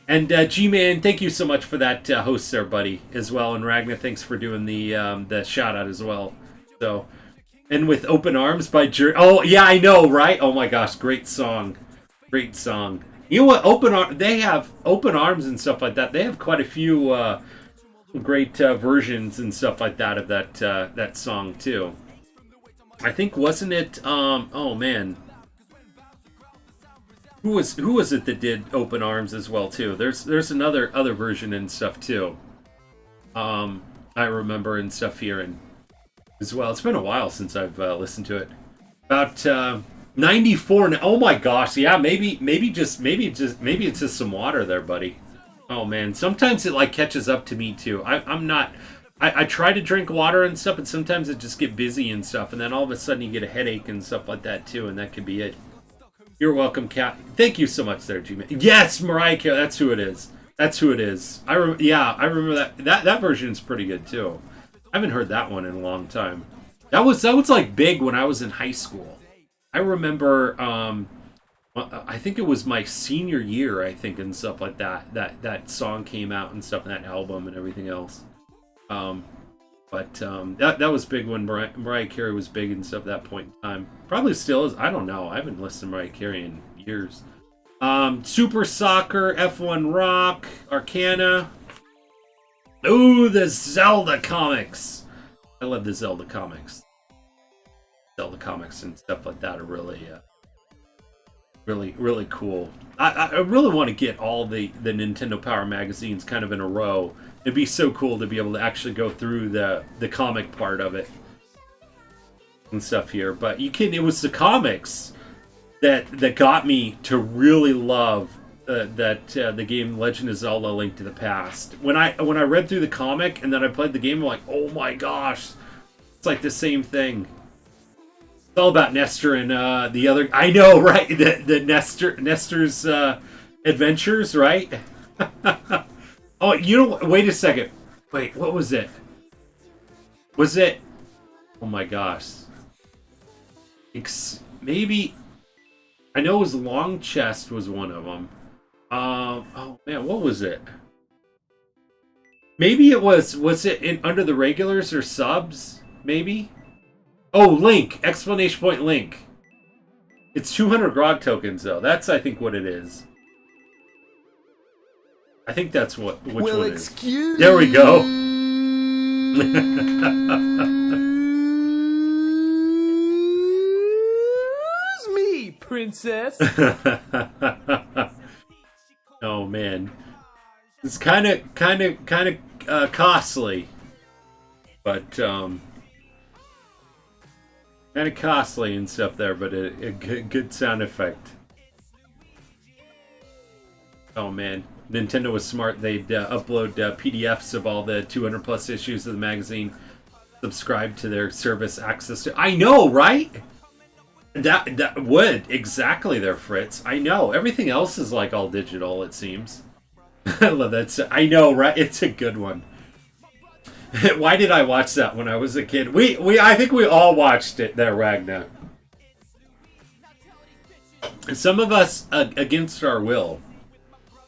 And G-Man, thank you so much for that host there, buddy, as well. And Ragnar, thanks for doing the shout out as well. So, and with Open Arms by oh yeah, I know, right? Oh my gosh, great song, great song. You know what? They have Open Arms and stuff like that. They have quite a few great versions and stuff like that of that song too. I think wasn't it? Oh man. Who was it that did Open Arms as well too? There's another version and stuff too. I remember and stuff here and as well. It's been a while since I've listened to it. About 94. Oh my gosh, yeah, maybe it's just some water there, buddy. Oh man, sometimes it like catches up to me too. I'm not. I try to drink water and stuff, but sometimes it just get busy and stuff, and then all of a sudden you get a headache and stuff like that too, and that could be it. You're welcome, Cat. Thank you so much there, G-Man. Yes, Mariah Carey. That's who it is. I remember that version is pretty good too. I haven't heard that one in a long time. That was like big when I was in high school. I remember. I think it was my senior year. I think and stuff like that. That song came out and stuff. That album and everything else. But that was big when Mariah Carey was big and stuff at that point in time. Probably still is. I don't know. I haven't listened to Mariah Carey in years. Super Soccer, F1 Rock, Arcana. Ooh, the Zelda comics. I love the Zelda comics. Zelda comics and stuff like that are really, really cool. I really want to get all the Nintendo Power magazines kind of in a row. It'd be so cool to be able to actually go through the comic part of it and stuff here. But it was the comics that got me to really love the game Legend of Zelda: Link to the Past. When I read through the comic and then I played the game, I'm like, oh my gosh, it's like the same thing. It's all about Nestor and the other. I know, right? The Nestor's adventures, right? Oh, you know. Wait a second. Wait, what was it? Was it? Oh my gosh. Maybe. I know it was Long Chest was one of them. Oh man, what was it? Maybe it was. Was it in under the regulars or subs? Maybe. Oh, Link! Explanation point Link. It's 200 Grog tokens though. That's I think what it is. I think that's which one it is. There we go. Excuse me, princess. Oh man, it's kind of costly, but kind of costly and stuff there, but a good sound effect. Oh man. Nintendo was smart. They'd upload PDFs of all the 200 plus issues of the magazine, subscribe to their service access to. I know, right? That would exactly there, Fritz. I know. Everything else is like all digital. It seems. I love that. I know, right? It's a good one. Why did I watch that when I was a kid? I think we all watched it there, Ragnar. Some of us against our will.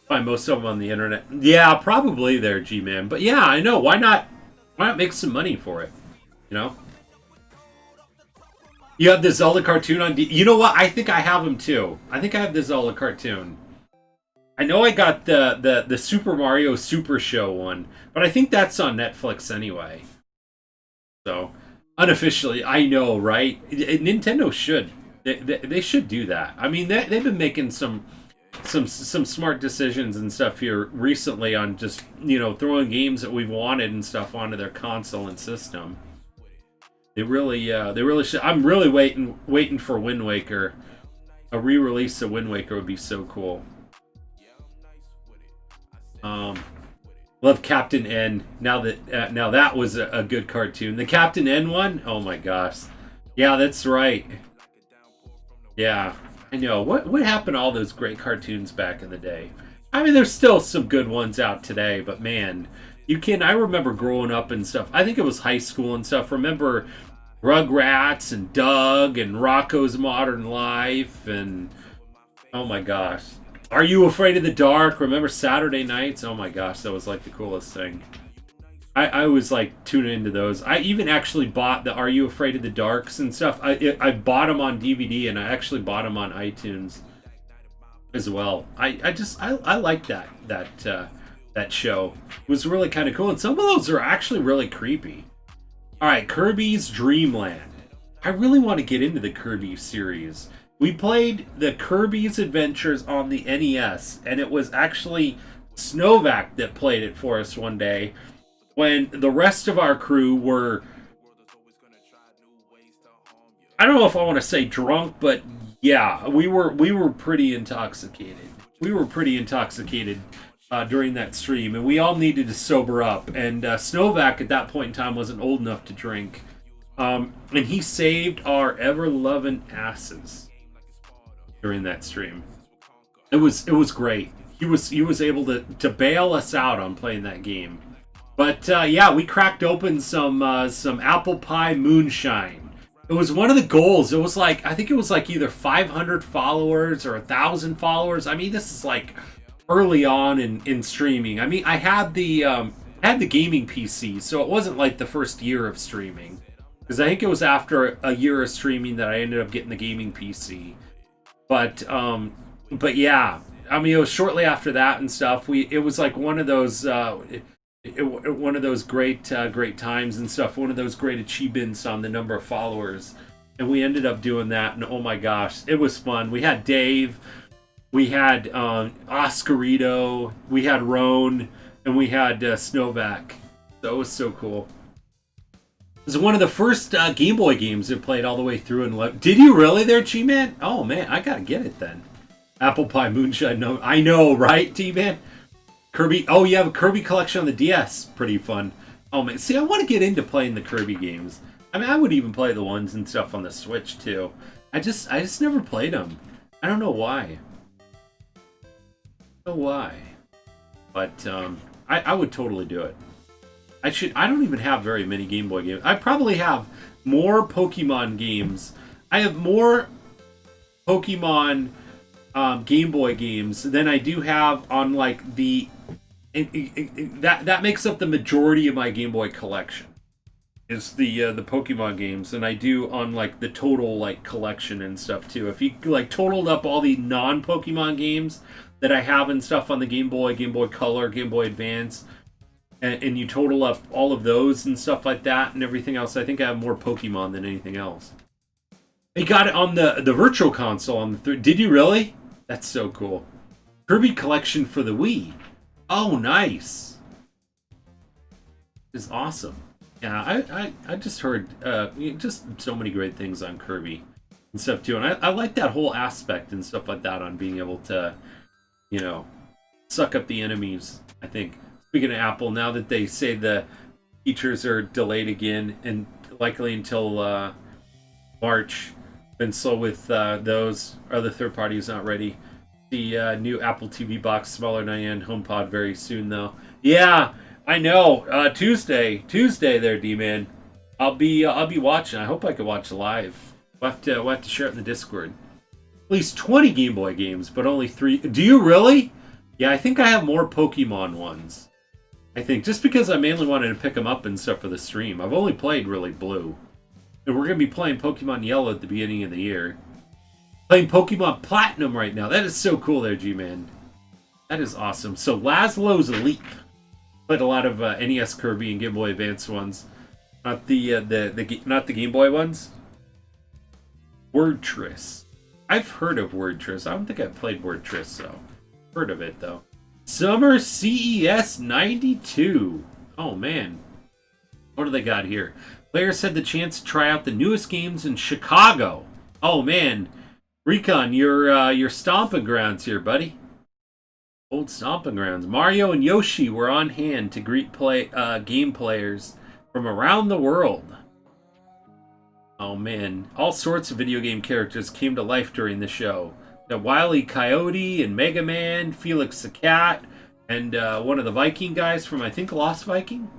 Find most of them on the internet. Yeah, probably there, G-Man. But yeah, I know. Why not? Why not make some money for it? You know. You have the Zelda cartoon on. You know what? I think I have them too. I think I have the Zelda cartoon. I know I got the Super Mario Super Show one, but I think that's on Netflix anyway. So unofficially, I know, right? Nintendo should. They should do that. I mean, they've been making some smart decisions and stuff here recently on just, you know, throwing games that we've wanted and stuff onto their console and system. They really should. I'm really waiting for Wind Waker. A re-release of Wind Waker would be so cool. Love Captain N. Now that was a good cartoon. The Captain N one. Oh my gosh. Yeah, that's right. Yeah, I know. What happened to all those great cartoons back in the day? I mean, there's still some good ones out today, but man, I remember growing up and stuff. I think it was high school and stuff. Remember Rugrats and Doug and Rocko's Modern Life and oh my gosh. Are You Afraid of the Dark? Remember Saturday nights? Oh my gosh, that was like the coolest thing. I was like tuning into those. I even actually bought the Are You Afraid of the Darks and stuff. I bought them on DVD and I actually bought them on iTunes as well. I like that show. It was really kind of cool, and some of those are actually really creepy. All right, Kirby's Dream Land. I really want to get into the Kirby series. We played the Kirby's Adventures on the NES, and it was actually Snowvac that played it for us one day when the rest of our crew were, I don't know if I want to say drunk, but yeah, we were pretty intoxicated. We were pretty intoxicated during that stream, and we all needed to sober up. And Snowvac at that point in time wasn't old enough to drink, and he saved our ever-loving asses during that stream. It was great. He was able to bail us out on playing that game. But yeah, we cracked open some apple pie moonshine. It was one of the goals. It was like, I think it was like either 500 followers or 1,000 followers. I mean, this is like early on in streaming. I mean, I had the gaming PC, so it wasn't like the first year of streaming. Because I think it was after a year of streaming that I ended up getting the gaming PC. But yeah, I mean, it was shortly after that and stuff. It was like one of those one of those great times and stuff. One of those great achievements on the number of followers, and we ended up doing that. And oh my gosh, it was fun. We had Dave, we had Oscarito, we had Roan, and we had Snowvac. So it was so cool. It was one of the first Game Boy games that played all the way through. And did you really there, G-Man? Oh man, I gotta get it then. Apple Pie Moonshine. No, I know, right, T-Man? Kirby. Oh, you have a Kirby collection on the DS. Pretty fun. Oh man, see, I want to get into playing the Kirby games. I mean, I would even play the ones and stuff on the Switch too. I just never played them. I don't know why. But I would totally do it. I don't even have very many Game Boy games. I probably have more Pokemon games. I have more Pokemon Game Boy games than I do have on like the that makes up the majority of my Game Boy collection. Is the Pokemon games, and I do on like the total like collection and stuff too. If you like totaled up all the non-Pokemon games that I have and stuff on the Game Boy Color, Game Boy Advance, and you total up all of those and stuff like that and everything else, I think I have more Pokemon than anything else. I got it on the Virtual Console on the Did you really? That's so cool. Kirby Collection for the Wii. Oh, nice. It's awesome. Yeah, I just heard just so many great things on Kirby and stuff too, and I like that whole aspect and stuff like that on being able to, you know, suck up the enemies. I think. Speaking of Apple, now that they say the features are delayed again and likely until March, been slow with those. Other third parties not ready. The new Apple TV box, smaller 9 HomePod very soon though. Yeah, I know. Tuesday there, D-Man. I'll be watching. I hope I can watch live. We'll have to share it in the Discord. At least 20 Game Boy games, but only 3. Do you really? Yeah, I think I have more Pokemon ones. I think just because I mainly wanted to pick them up and stuff for the stream. I've only played really Blue, and we're gonna be playing Pokemon Yellow at the beginning of the year. Playing Pokemon Platinum right now. That is so cool there, G-Man. That is awesome. So Laszlo's Leap. Played a lot of NES Kirby and Game Boy Advance ones. Not the not the Game Boy ones. Wordtris. I've heard of Wordtris. I don't think I've played Wordtris, though. Heard of it, though. Summer CES 92. Oh, man. What do they got here? Players had the chance to try out the newest games in Chicago. Oh, man. Recon, your stomping grounds here, buddy. Old stomping grounds. Mario and Yoshi were on hand to greet game players from around the world. Oh man, all sorts of video game characters came to life during the show. The Wile E. Coyote and Mega Man, Felix the Cat, and one of the Viking guys from, I think, Lost Viking?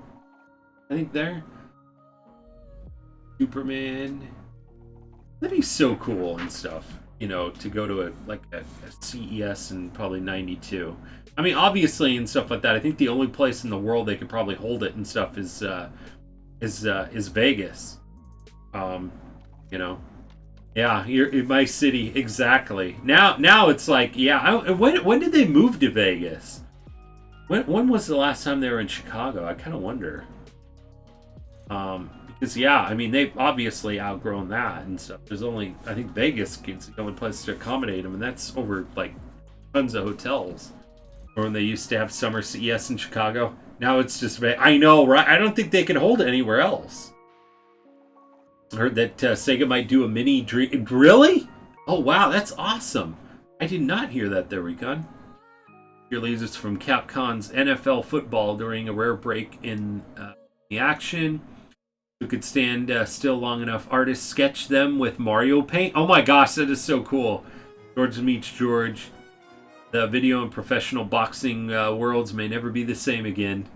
I think there. Superman. That'd be so cool and stuff, you know, to go to a CES in probably 92. I mean, obviously and stuff like that, I think the only place in the world they could probably hold it and stuff is Vegas. You know, yeah, you're in my city exactly. Now it's like, yeah. When did they move to Vegas? When was the last time they were in Chicago? I kind of wonder. Because yeah, I mean they've obviously outgrown that and stuff. There's only, I think Vegas is the only place to accommodate them, and that's over like tons of hotels. Or when they used to have summer CES in Chicago, now it's just I know, right? I don't think they can hold it anywhere else. I heard that Sega might do a mini dream. Really? Oh, wow. That's awesome. I did not hear that there, Recon. Cheerleaders from Capcom's NFL football during a rare break in the action. Who could stand still long enough? Artists sketch them with Mario Paint. Oh my gosh, that is so cool. George meets George. The video and professional boxing worlds may never be the same again.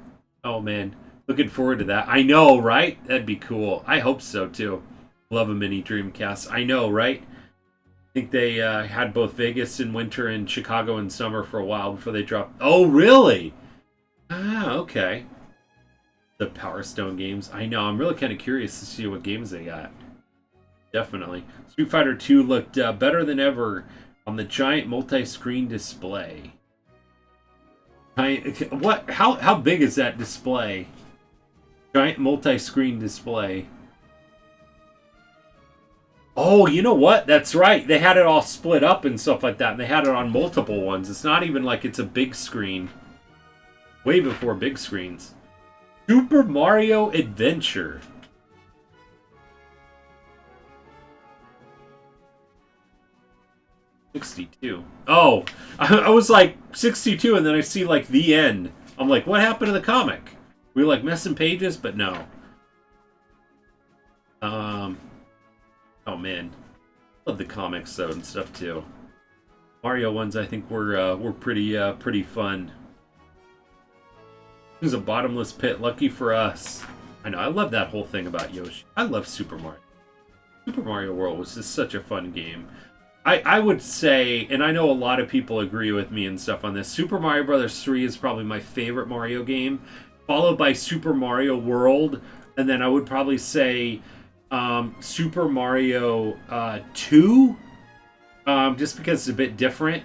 Oh, man. Looking forward to that. I know, right? That'd be cool. I hope so, too. Love a mini Dreamcast. I know, right? I think they had both Vegas in winter and Chicago in summer for a while before they dropped. Oh, really? Ah, okay. The Power Stone games. I know. I'm really kind of curious to see what games they got. Definitely. Street Fighter 2 looked better than ever on the giant multi-screen display. What? How big is that display? Giant multi-screen display. Oh, you know what? That's right. They had it all split up and stuff like that. And they had it on multiple ones. It's not even like it's a big screen. Way before big screens. Super Mario Adventure. $62. Oh, I was like 62 and then I see like the end. I'm like, what happened to the comic? We were like missing pages, but no. Oh man, love the comics though and stuff too. Mario ones I think were pretty fun. It was a bottomless pit. Lucky for us. I know. I love that whole thing about Yoshi. I love Super Mario. Super Mario World was just such a fun game. I would say, and I know a lot of people agree with me and stuff on this, Super Mario Bros. 3 is probably my favorite Mario game, followed by Super Mario World, and then I would probably say Super Mario 2, just because it's a bit different,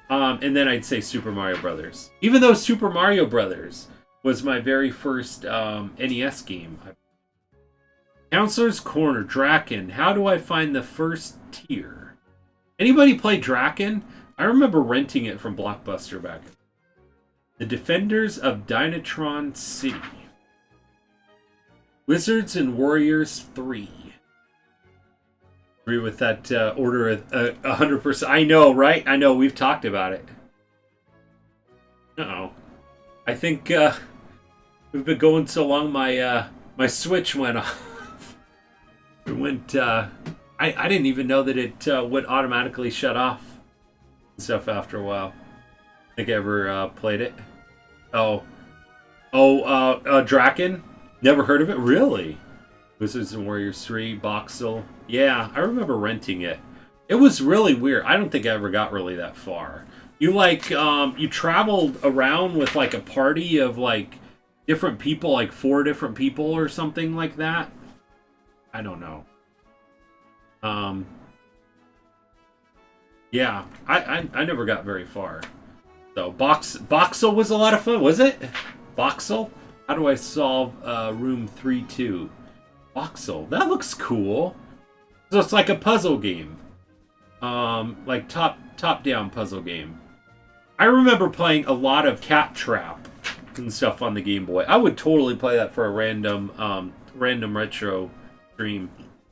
and then I'd say Super Mario Brothers. Even though Super Mario Brothers was my very first NES game. Counselor's Corner, Draken. How do I find the first tier? Anybody play Draken? I remember renting it from Blockbuster back then. The Defenders of Dynatron City. Wizards and Warriors 3. Agree with that order 100%. I know, right? I know, we've talked about it. Uh-oh. I think we've been going so long my Switch went off. It went... I didn't even know that it would automatically shut off. stuff after a while. Think I ever played it? Draken? Never heard of it? Really? Wizards and Warriors 3, Boxel. Yeah, I remember renting it. It was really weird. I don't think I ever got really that far. You you traveled around with like a party of like different people, like 4 different people or something like that. I don't know. Yeah, I never got very far. So Boxel was a lot of fun, was it? Boxel? How do I solve room 3-2? Boxel. That looks cool. So it's like a puzzle game. Like top-down puzzle game. I remember playing a lot of Cat Trap and stuff on the Game Boy. I would totally play that for a random retro stream.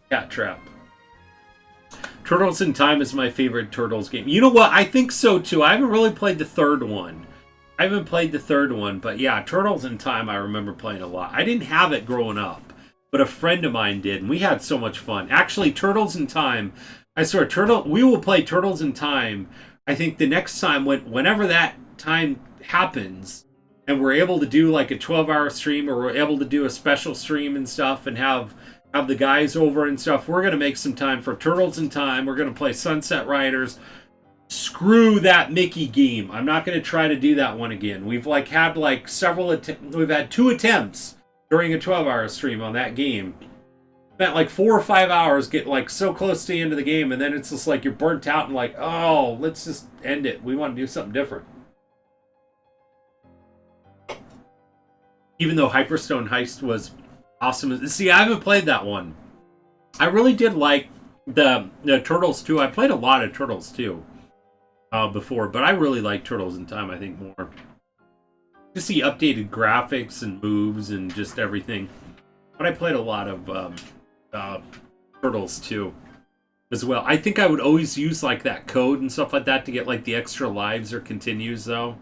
Cat Trap. Turtles in Time is my favorite Turtles game. You know what? I think so too. I haven't really played the third one. But yeah, Turtles in Time I remember playing a lot. I didn't have it growing up, but a friend of mine did, and we had so much fun. Actually, Turtles in Time, I swear, we will play Turtles in Time, I think the next time, whenever that time happens, and we're able to do like a 12-hour stream, or we're able to do a special stream and stuff, and have the guys over and stuff, we're going to make some time for Turtles in Time. We're going to play Sunset Riders. Screw that Mickey game. I'm not going to try to do that one again. We've had we've had 2 attempts during a 12-hour stream on that game. Spent like 4 or 5 hours, get like so close to the end of the game, and then it's just like you're burnt out and like, oh, let's just end it. We want to do something different. Even though Hyperstone Heist was awesome. See, I haven't played that one. I really did like the Turtles 2. I played a lot of Turtles 2 before, but I really like Turtles in Time, I think, more. To see updated graphics and moves and just everything. But I played a lot of Turtles 2 as well. I think I would always use like that code and stuff like that to get like the extra lives or continues though.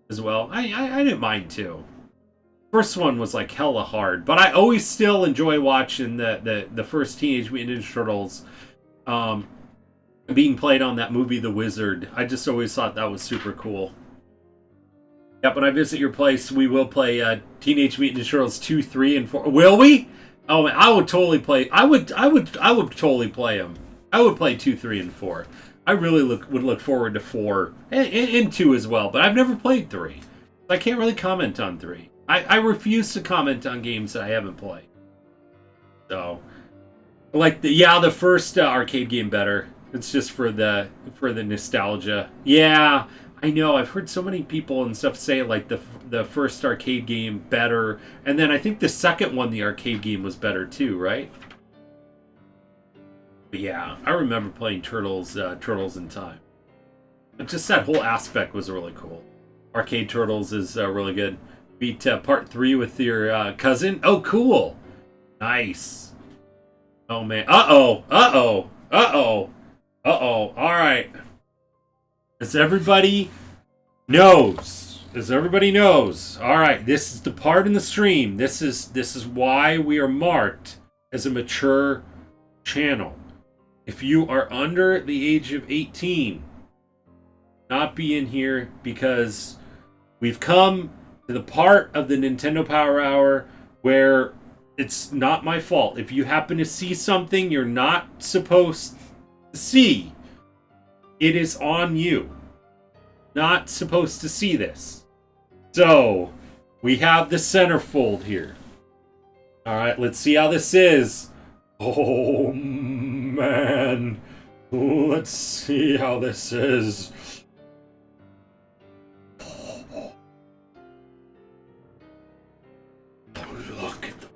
As well. I didn't mind too. First one was like hella hard, but I always still enjoy watching the first Teenage Mutant Ninja Turtles being played on that movie The Wizard. I just always thought that was super cool. Yeah, when I visit your place, we will play Teenage Mutant Ninja Turtles 2, 3, and 4. Will we? Oh man, I would totally play. I would totally play them. I would play 2, 3, and 4. I really would look forward to 4 and 2 as well, but I've never played 3. I can't really comment on 3. I refuse to comment on games that I haven't played. So, like the first arcade game better. It's just for the nostalgia. Yeah, I know. I've heard so many people and stuff say like the first arcade game better, and then I think the second one, the arcade game, was better too, right? But yeah, I remember playing Turtles in Time. But just that whole aspect was really cool. Arcade Turtles is really good. Beat part 3 with your cousin. Oh, cool. Nice. Oh man. Uh-oh. All right. As everybody knows. All right. This is the part in the stream. This is why we are marked as a mature channel. If you are under the age of 18, not be in here, because we've come to the part of the Nintendo Power Hour where it's not my fault. If you happen to see something you're not supposed to see, it is on you. Not supposed to see this. So, we have the centerfold here. Alright, let's see how this is. Oh, man. Let's see how this is. Look at the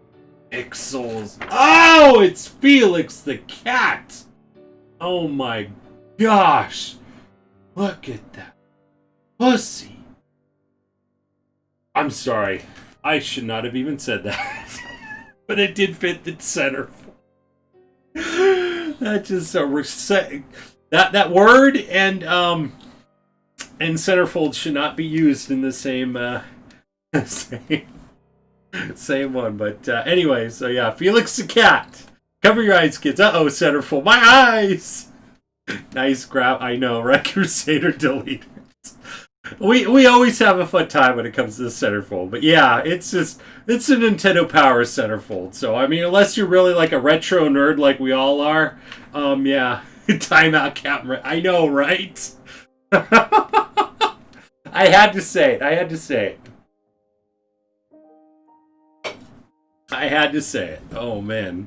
pixels. Oh, it's Felix the cat. Oh my gosh. Look at that pussy. I'm sorry. I should not have even said that. But it did fit the center. That just that word and centerfold should not be used in the same same one. But anyway, so yeah, Felix the cat. Cover your eyes, kids. Uh-oh, centerfold. My eyes. Nice grab. I know, right? Crusader deleted. We always have a fun time when it comes to the centerfold, but yeah, it's a Nintendo Power centerfold. So I mean, unless you're really like a retro nerd like we all are, yeah, timeout Captain. I know, right? I had to say it. I had to say it. Oh man,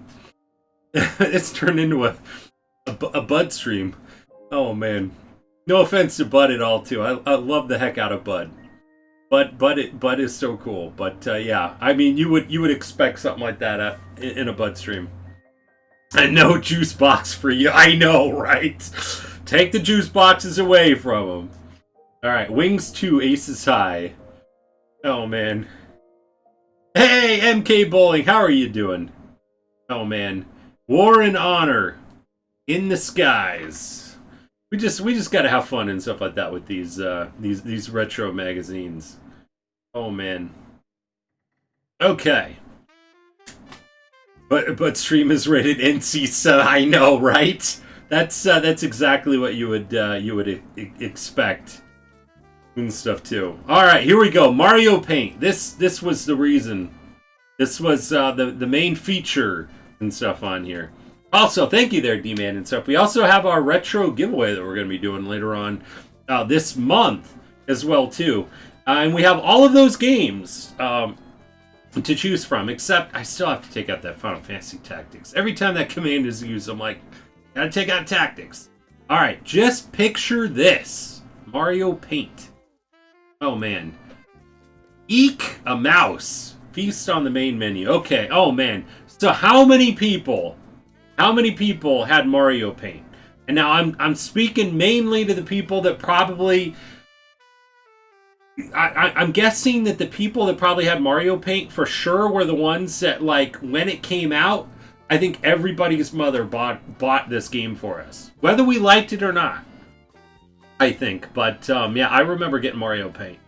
it's turned into a Bud stream. Oh man. No offense to Bud at all, too. I love the heck out of Bud. Bud is so cool. But yeah, I mean, you would expect something like that in a Bud stream. And no juice box for you. I know, right? Take the juice boxes away from them. All right, Wings 2, Aces High. Oh man. Hey, MK Bowling, how are you doing? Oh man, War and Honor in the skies. We just gotta have fun and stuff like that with these retro magazines. Oh man. Okay. But stream is rated NC, so I know, right? That's exactly what you would expect and stuff too. All right, here we go. Mario Paint. This was the reason. This was the main feature and stuff on here. Also, thank you there, D-Man and stuff. We also have our retro giveaway that we're going to be doing later on this month as well, too. And we have all of those games to choose from, except I still have to take out that Final Fantasy Tactics. Every time that command is used, I'm like, gotta take out Tactics. All right, just picture this. Mario Paint. Oh, man. Eek a mouse. Feast on the main menu. Okay, oh, man. So how many people had Mario Paint? And now I'm speaking mainly to the people that probably... I'm guessing that the people that probably had Mario Paint for sure were the ones that, like, when it came out, I think everybody's mother bought this game for us. Whether we liked it or not, I think. But, yeah, I remember getting Mario Paint.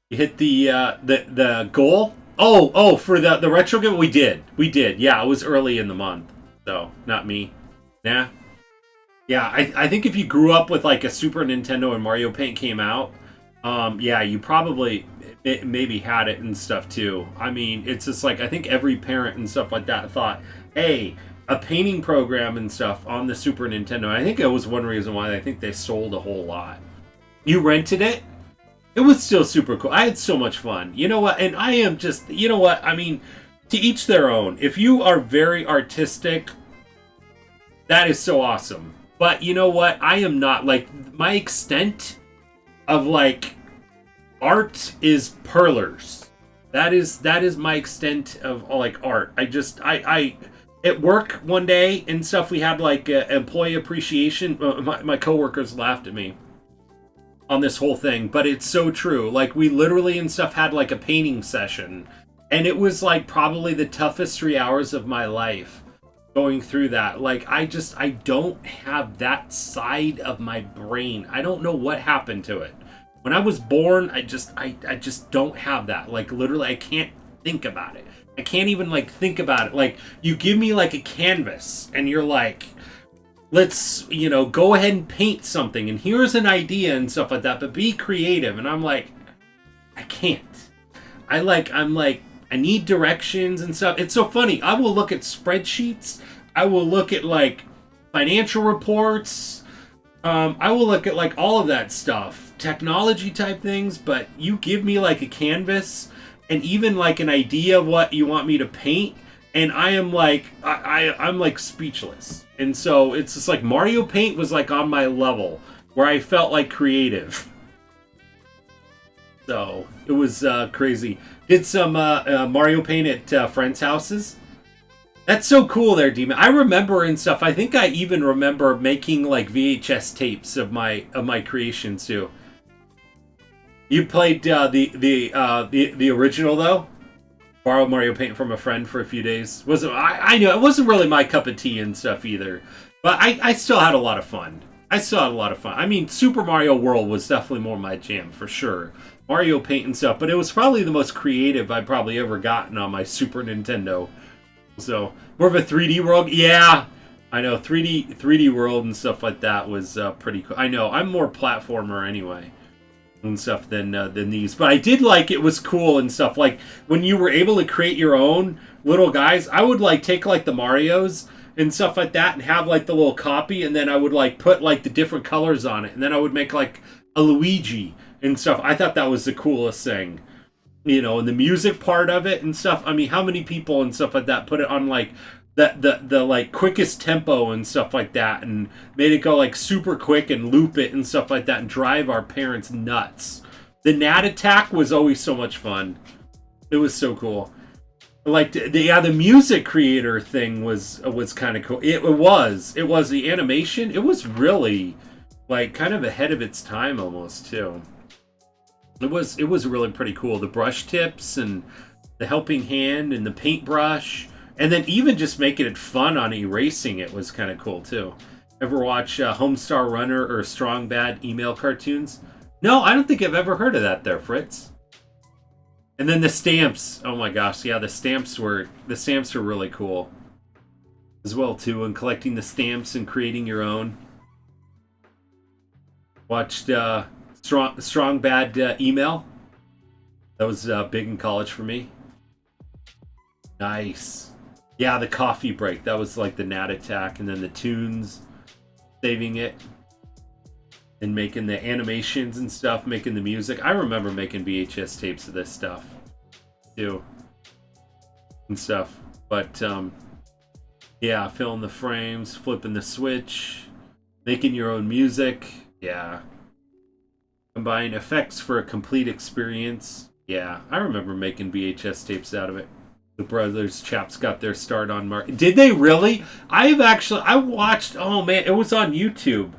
You hit the goal? Oh, for the retro game? We did. Yeah, it was early in the month. So, not me. Nah. Yeah, I think if you grew up with like a Super Nintendo and Mario Paint came out, yeah, you probably maybe had it and stuff too. I mean, it's just like, I think every parent and stuff like that thought, hey, a painting program and stuff on the Super Nintendo. I think it was one reason why I think they sold a whole lot. You rented it? It was still super cool. I had so much fun. You know what? And I am just, you know what? I mean, to each their own. If you are very artistic, that is so awesome. But you know what? I am not. Like, my extent of, like, art is perlers. That is my extent of, like, art. I at work one day and stuff, we had, like, employee appreciation. My coworkers laughed at me on this whole thing, but it's so true. Like, we literally and stuff had, like, a painting session. And it was, like, probably the toughest 3 hours of my life going through that. Like, I don't have that side of my brain. I don't know what happened to it. When I was born, I just don't have that. Like, literally, I can't think about it. I can't even, like, think about it. Like, you give me, like, a canvas, and you're like, let's, you know, go ahead and paint something, and here's an idea and stuff like that, but be creative. And I'm like, I can't. I'm like, I need directions and stuff. It's so funny. I will look at spreadsheets. I will look at, like, financial reports. I will look at, like, all of that stuff. Technology type things. But you give me, like, a canvas and even, like, an idea of what you want me to paint, and I am, like, I'm, like, speechless. And so it's just, like, Mario Paint was, like, on my level where I felt, like, creative. So it was crazy. Did some Mario Paint at friends' houses. That's so cool there, Demon. I remember and stuff. I think I even remember making like VHS tapes of my creations too. You played the original though. Borrowed Mario Paint from a friend for a few days. I know it wasn't really my cup of tea and stuff either, but I still had a lot of fun. I mean, Super Mario World was definitely more my jam for sure. Mario Paint and stuff, but it was probably the most creative I'd probably ever gotten on my Super Nintendo. So, more of a 3D world? Yeah. I know 3D World and stuff like that was pretty cool. I know I'm more platformer anyway and stuff than these, but I did like it was cool and stuff. Like when you were able to create your own little guys, I would like take like the Marios and stuff like that and have like the little copy, and then I would like put like the different colors on it, and then I would make like a Luigi and stuff. I thought that was the coolest thing, you know, and the music part of it and stuff. I mean, how many people and stuff like that put it on like the like quickest tempo and stuff like that, and made it go like super quick and loop it and stuff like that, and drive our parents nuts. The Nat Attack was always so much fun. It was so cool. Like the music creator thing was kind of cool. It was the animation. It was really like kind of ahead of its time almost too. It was really pretty cool. The brush tips and the helping hand and the paintbrush, and then even just making it fun on erasing it was kind of cool too. Ever watch Homestar Runner or Strong Bad email cartoons? No, I don't think I've ever heard of that there, Fritz. And then the stamps. Oh my gosh, yeah, the stamps were really cool as well too, and collecting the stamps and creating your own. Watched Strong Bad Email. That was big in college for me. Nice. Yeah, the coffee break. That was like the Nat Attack, and then the tunes, saving it, and making the animations and stuff, making the music. I remember making VHS tapes of this stuff too and stuff. But yeah, filling the frames, flipping the switch, making your own music. Yeah. Combine effects for a complete experience. Yeah, I remember making VHS tapes out of it. The Brothers chaps got their start on Did they really? I watched. Oh man, it was on YouTube.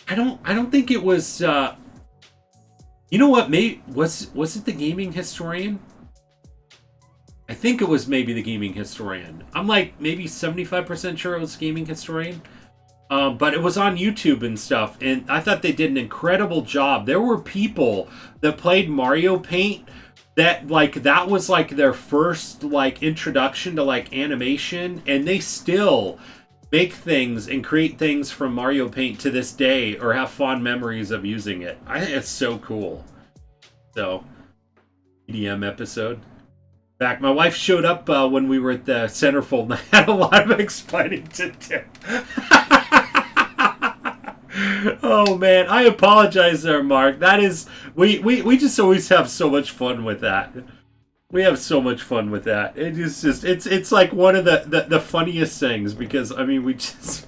I don't think it was. You know what? Maybe was it the Gaming Historian? I think it was maybe the Gaming Historian. I'm like maybe 75% sure it was Gaming Historian. But it was on YouTube and stuff, and I thought they did an incredible job. There were people that played Mario Paint that was like their first like introduction to like animation, and they still make things and create things from Mario Paint to this day, or have fond memories of using it. I think it's so cool. So, EDM episode. Back, my wife showed up when we were at the centerfold, and I had a lot of explaining to do. Oh man, I apologize there, Mark. That is, we just always have so much fun with that. We have so much fun with that. It is just, it's like one of the funniest things, because I mean we just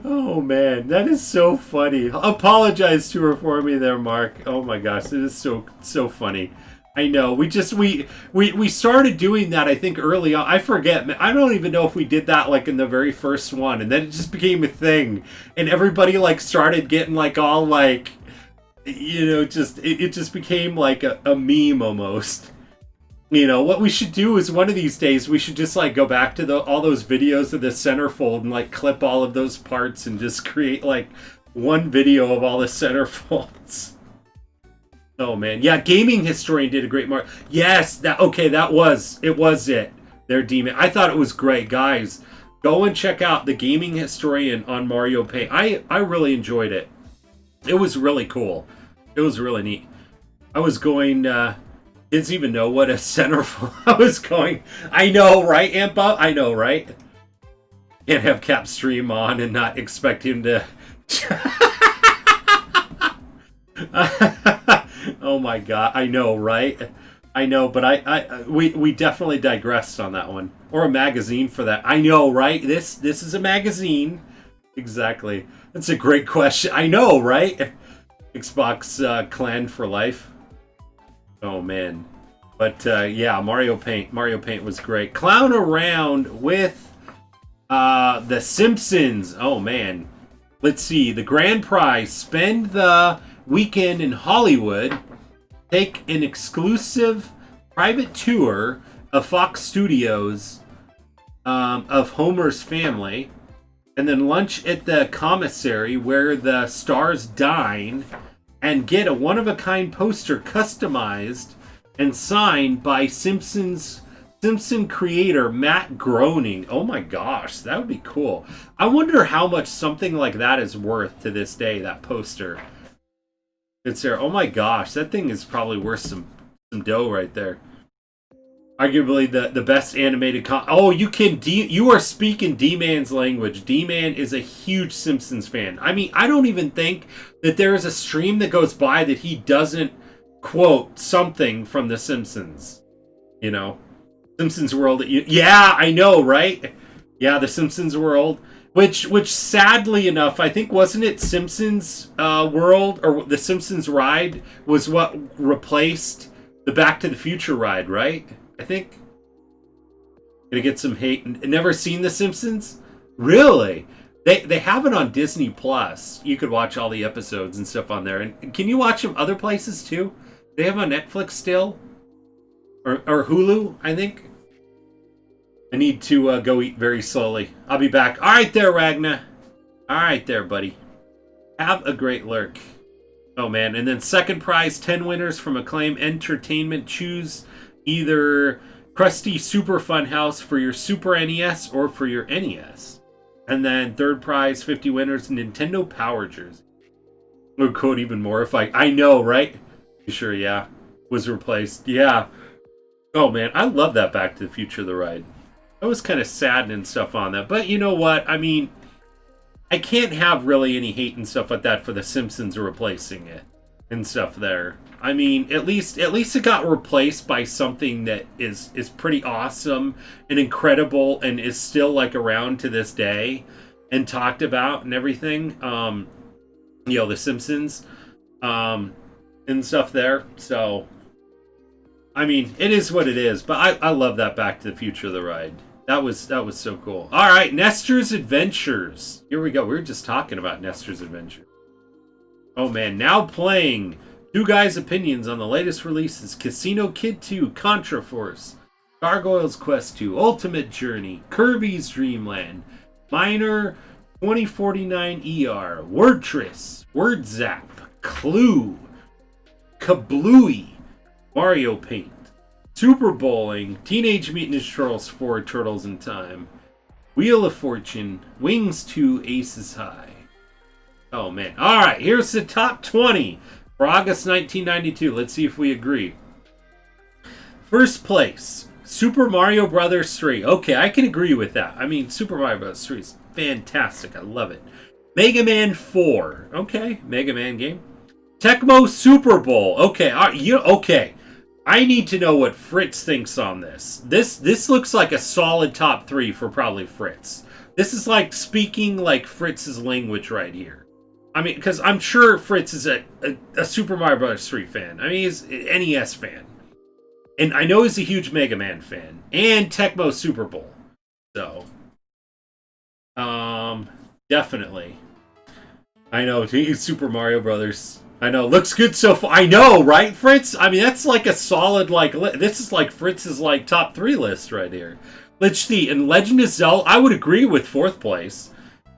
oh man, that is so funny. Apologize to her for me there, Mark. Oh my gosh, it is so funny. I know. We started doing that, I think, early on. I forget. I don't even know if we did that like in the very first one, and then it just became a thing, and everybody like started getting like all like, you know, just it just became like a meme almost. You know, what we should do is one of these days we should just like go back to all those videos of the centerfold and like clip all of those parts and just create like one video of all the centerfolds. Oh man, yeah, Gaming Historian did a great mark. Yes, that was it. Their demon. I thought it was great, guys. Go and check out the Gaming Historian on Mario Paint. I really enjoyed it. It was really cool. It was really neat. I was going. Didn't even know what a centerfold. I was going. I know, right, Ampa? I know, right? Can't have Cap stream on and not expect him to. Oh my god, I know, right? I know, but we definitely digressed on that one. Or a magazine for that. I know, right? This is a magazine. Exactly. That's a great question. I know, right? Xbox Clan for life. Oh man. But yeah, Mario Paint. Mario Paint was great. Clown around with The Simpsons. Oh man. Let's see. The grand prize. Spend the weekend in Hollywood. Take an exclusive private tour of Fox Studios of Homer's family, and then lunch at the commissary where the stars dine, and get a one-of-a-kind poster customized and signed by Simpsons Simpson creator Matt Groening. Oh my gosh, that would be cool. I wonder how much something like that is worth to this day, that poster. It's there. Oh my gosh, that thing is probably worth some dough right there. Arguably the best animated oh, you are speaking D-Man's language. D-Man is a huge Simpsons fan. I mean, I don't even think that there is a stream that goes by that he doesn't quote something from The Simpsons. You know? Simpsons World. Yeah, I know, right? Yeah, The Simpsons World. Which sadly enough, I think, wasn't it Simpsons World, or The Simpsons Ride was what replaced the Back to the Future ride, right? I think. Gonna get some hate. Never seen The Simpsons? Really? They have it on Disney Plus. You could watch all the episodes and stuff on there. And can you watch them other places too? They have on Netflix still? Or Hulu, I think. I need to go eat very slowly. I'll be back. All right there, Ragna. All right there, buddy. Have a great lurk. Oh, man. And then second prize, 10 winners from Acclaim Entertainment. Choose either Krusty Super Fun House for your Super NES or for your NES. And then third prize, 50 winners, Nintendo Power Jersey. Would quote even more if I know, right? You sure, yeah. Was replaced. Yeah. Oh, man. I love that Back to the Future, the ride. I was kind of sad and stuff on that. But you know what? I mean, I can't have really any hate and stuff like that for The Simpsons replacing it and stuff there. I mean, at least it got replaced by something that is pretty awesome and incredible and is still like around to this day and talked about and everything. You know, The Simpsons and stuff there. So, I mean, it is what it is. But I love that Back to the Future, the ride. That was so cool. All right, Nestor's Adventures. Here we go. We were just talking about Nestor's Adventure. Oh, man. Now playing Two Guys' Opinions on the latest releases. Casino Kid 2, Contra Force, Gargoyle's Quest 2, Ultimate Journey, Kirby's Dream Land, Miner 2049 ER, Wordtris, Word Zap, Clue, Kablooey, Mario Paint, Super Bowling, Teenage Mutant Ninja Turtles 4, Turtles in Time, Wheel of Fortune, Wings 2, Aces High. Oh, man. All right, here's the top 20 for August 1992. Let's see if we agree. First place, Super Mario Bros. 3. Okay, I can agree with that. I mean, Super Mario Bros. 3 is fantastic. I love it. Mega Man 4. Okay, Mega Man game. Tecmo Super Bowl. Okay, okay. I need to know what Fritz thinks on this. This looks like a solid top 3 for probably Fritz. This is like speaking like Fritz's language right here. I mean, because I'm sure Fritz is a Super Mario Bros. 3 fan. I mean, he's an NES fan. And I know he's a huge Mega Man fan. And Tecmo Super Bowl. So, definitely. I know, he's Super Mario Brothers. I know, looks good so far. I know, right, Fritz? I mean, that's like a solid, like, this is like Fritz's, like, top 3 list right here. Let's see, in Legend of Zelda, I would agree with 4th place.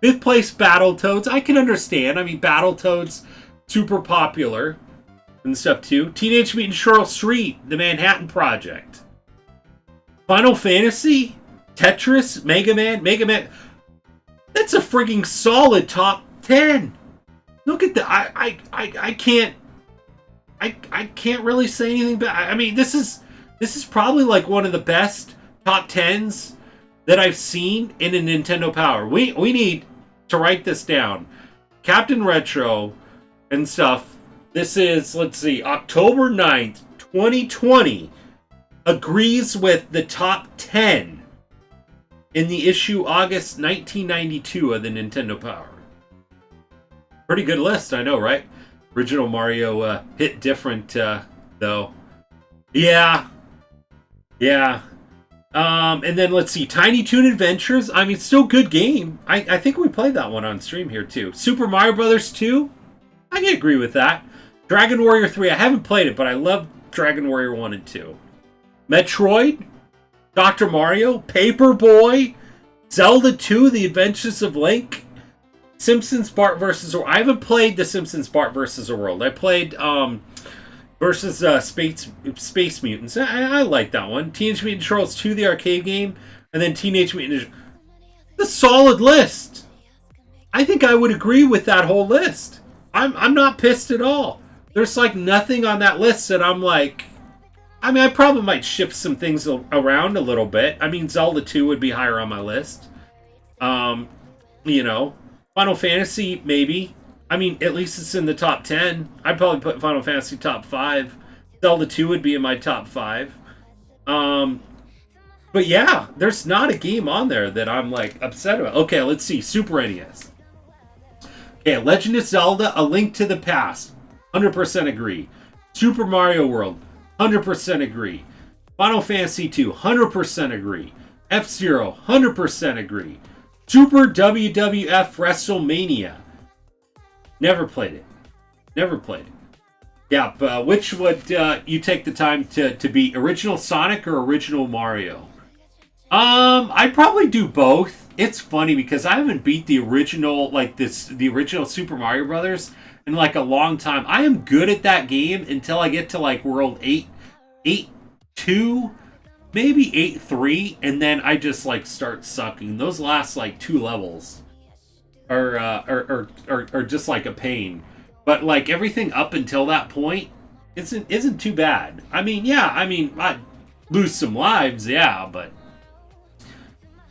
5th place, Battletoads. I can understand. I mean, Battletoads, super popular and stuff, too. Teenage Mutant Ninja Turtles 3, The Manhattan Project. Final Fantasy, Tetris, Mega Man. That's a freaking solid top 10. Look at that. I can't really say anything bad. I mean, this is probably like one of the best top 10s that I've seen in a Nintendo Power. We need to write this down. Captain Retro and stuff. This is, let's see, October 9th, 2020 agrees with the top 10 in the issue August 1992 of the Nintendo Power. Pretty good list, I know, right? Original Mario hit different, though. Yeah. And then let's see, Tiny Toon Adventures. I mean, still good game. I think we played that one on stream here, too. Super Mario Bros. 2. I can agree with that. Dragon Warrior 3. I haven't played it, but I love Dragon Warrior 1 and 2. Metroid. Dr. Mario. Paperboy. Zelda 2, The Adventures of Link. Simpsons Bart vs. World. I haven't played The Simpsons Bart vs. World. I played versus Space Mutants. I like that one. Teenage Mutant Ninja Turtles 2, the arcade game, and then Teenage Mutant Ninja. The solid list. I think I would agree with that whole list. I'm not pissed at all. There's like nothing on that list that I'm like. I mean, I probably might shift some things around a little bit. I mean, Zelda 2 would be higher on my list. You know, Final Fantasy maybe. I mean, at least it's in the top 10. I'd probably put Final Fantasy top 5. Zelda 2 would be in my top 5. But yeah, there's not a game on there that I'm like upset about. Okay, let's see. Super NES. Okay, Legend of Zelda: A Link to the Past. 100% agree. Super Mario World. 100% agree. Final Fantasy 2. 100% agree. F-Zero. 100% agree. Super WWF WrestleMania. Never played it. Never played it. Yeah, which would you take the time to beat? Original Sonic or original Mario? I'd probably do both. It's funny because I haven't beat the original, the original Super Mario Brothers in like a long time. I am good at that game until I get to like World 8-2, maybe 8-3, and then I just like start sucking. Those last like 2 levels are just like a pain. But like everything up until that point isn't too bad. I mean, I lose some lives, yeah, but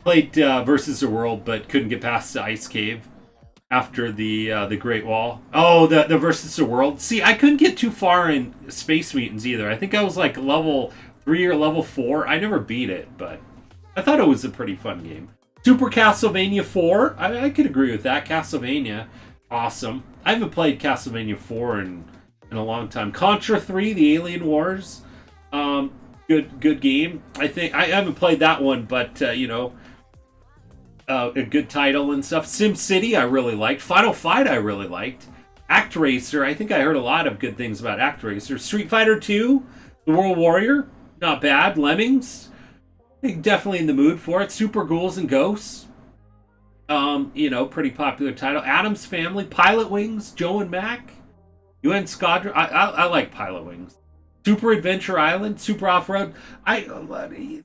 played Versus the World, but couldn't get past the ice cave after the Great Wall. Oh, the Versus the World. See, I couldn't get too far in Space Mutants either. I think I was like level 3 or level 4. I never beat it, but I thought it was a pretty fun game. Super Castlevania 4. I could agree with that. Castlevania, awesome. I haven't played Castlevania 4 in a long time. Contra 3, The Alien Wars. Good game. I think I haven't played that one, but a good title and stuff. SimCity I really liked. Final Fight I really liked. ActRacer, I think I heard a lot of good things about ActRacer. Street Fighter 2, The World Warrior, not bad. Lemmings, I think definitely in the mood for it. Super Ghouls and Ghosts, pretty popular title. Addams Family, Pilot Wings, Joe and Mac, UN Squadron. I like Pilot Wings. Super Adventure Island, Super Off-Road.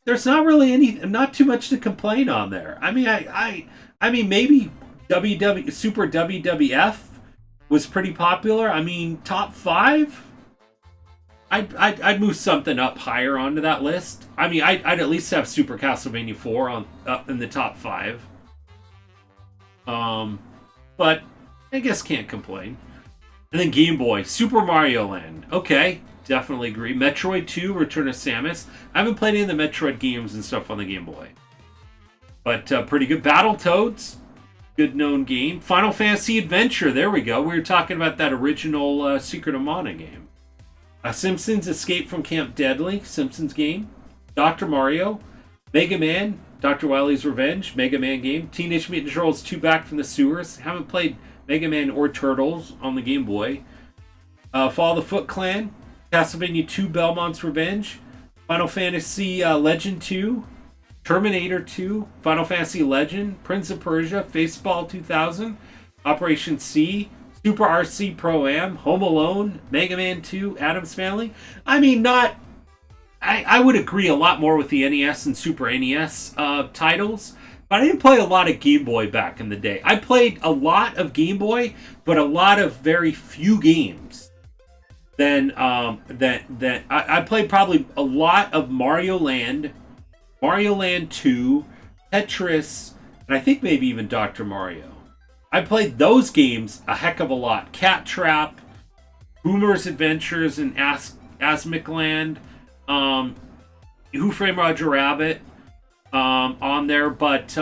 There's not really not too much to complain on there. I mean, maybe Super WWF was pretty popular. I mean, top 5. I'd move something up higher onto that list. I mean, I'd at least have Super Castlevania 4 up in the top 5. But I guess can't complain. And then Game Boy, Super Mario Land. Okay. Definitely agree. Metroid 2, Return of Samus. I haven't played any of the Metroid games and stuff on the Game Boy. But pretty good. Battletoads, good known game. Final Fantasy Adventure, there we go. We were talking about that original Secret of Mana game. Simpsons Escape from Camp Deadly, Simpsons game. Dr. Mario. Mega Man, Dr. Wily's Revenge, Mega Man game. Teenage Mutant Ninja Turtles 2 Back from the Sewers. Haven't played Mega Man or Turtles on the Game Boy. Fall of the Foot Clan. Castlevania 2 Belmont's Revenge, Final Fantasy Legend 2, Terminator 2, Final Fantasy Legend, Prince of Persia, Faceball 2000, Operation C, Super RC Pro-Am, Home Alone, Mega Man 2, Addams Family. I mean, I would agree a lot more with the NES and Super NES titles, but I didn't play a lot of Game Boy back in the day. I played a lot of Game Boy, but a lot of very few games. Then I played probably a lot of Mario Land 2, Tetris, and I think maybe even Dr. Mario. I played those games a heck of a lot. Cat Trap, Boomer's Adventures in Asmic Land, Who Framed Roger Rabbit on there, but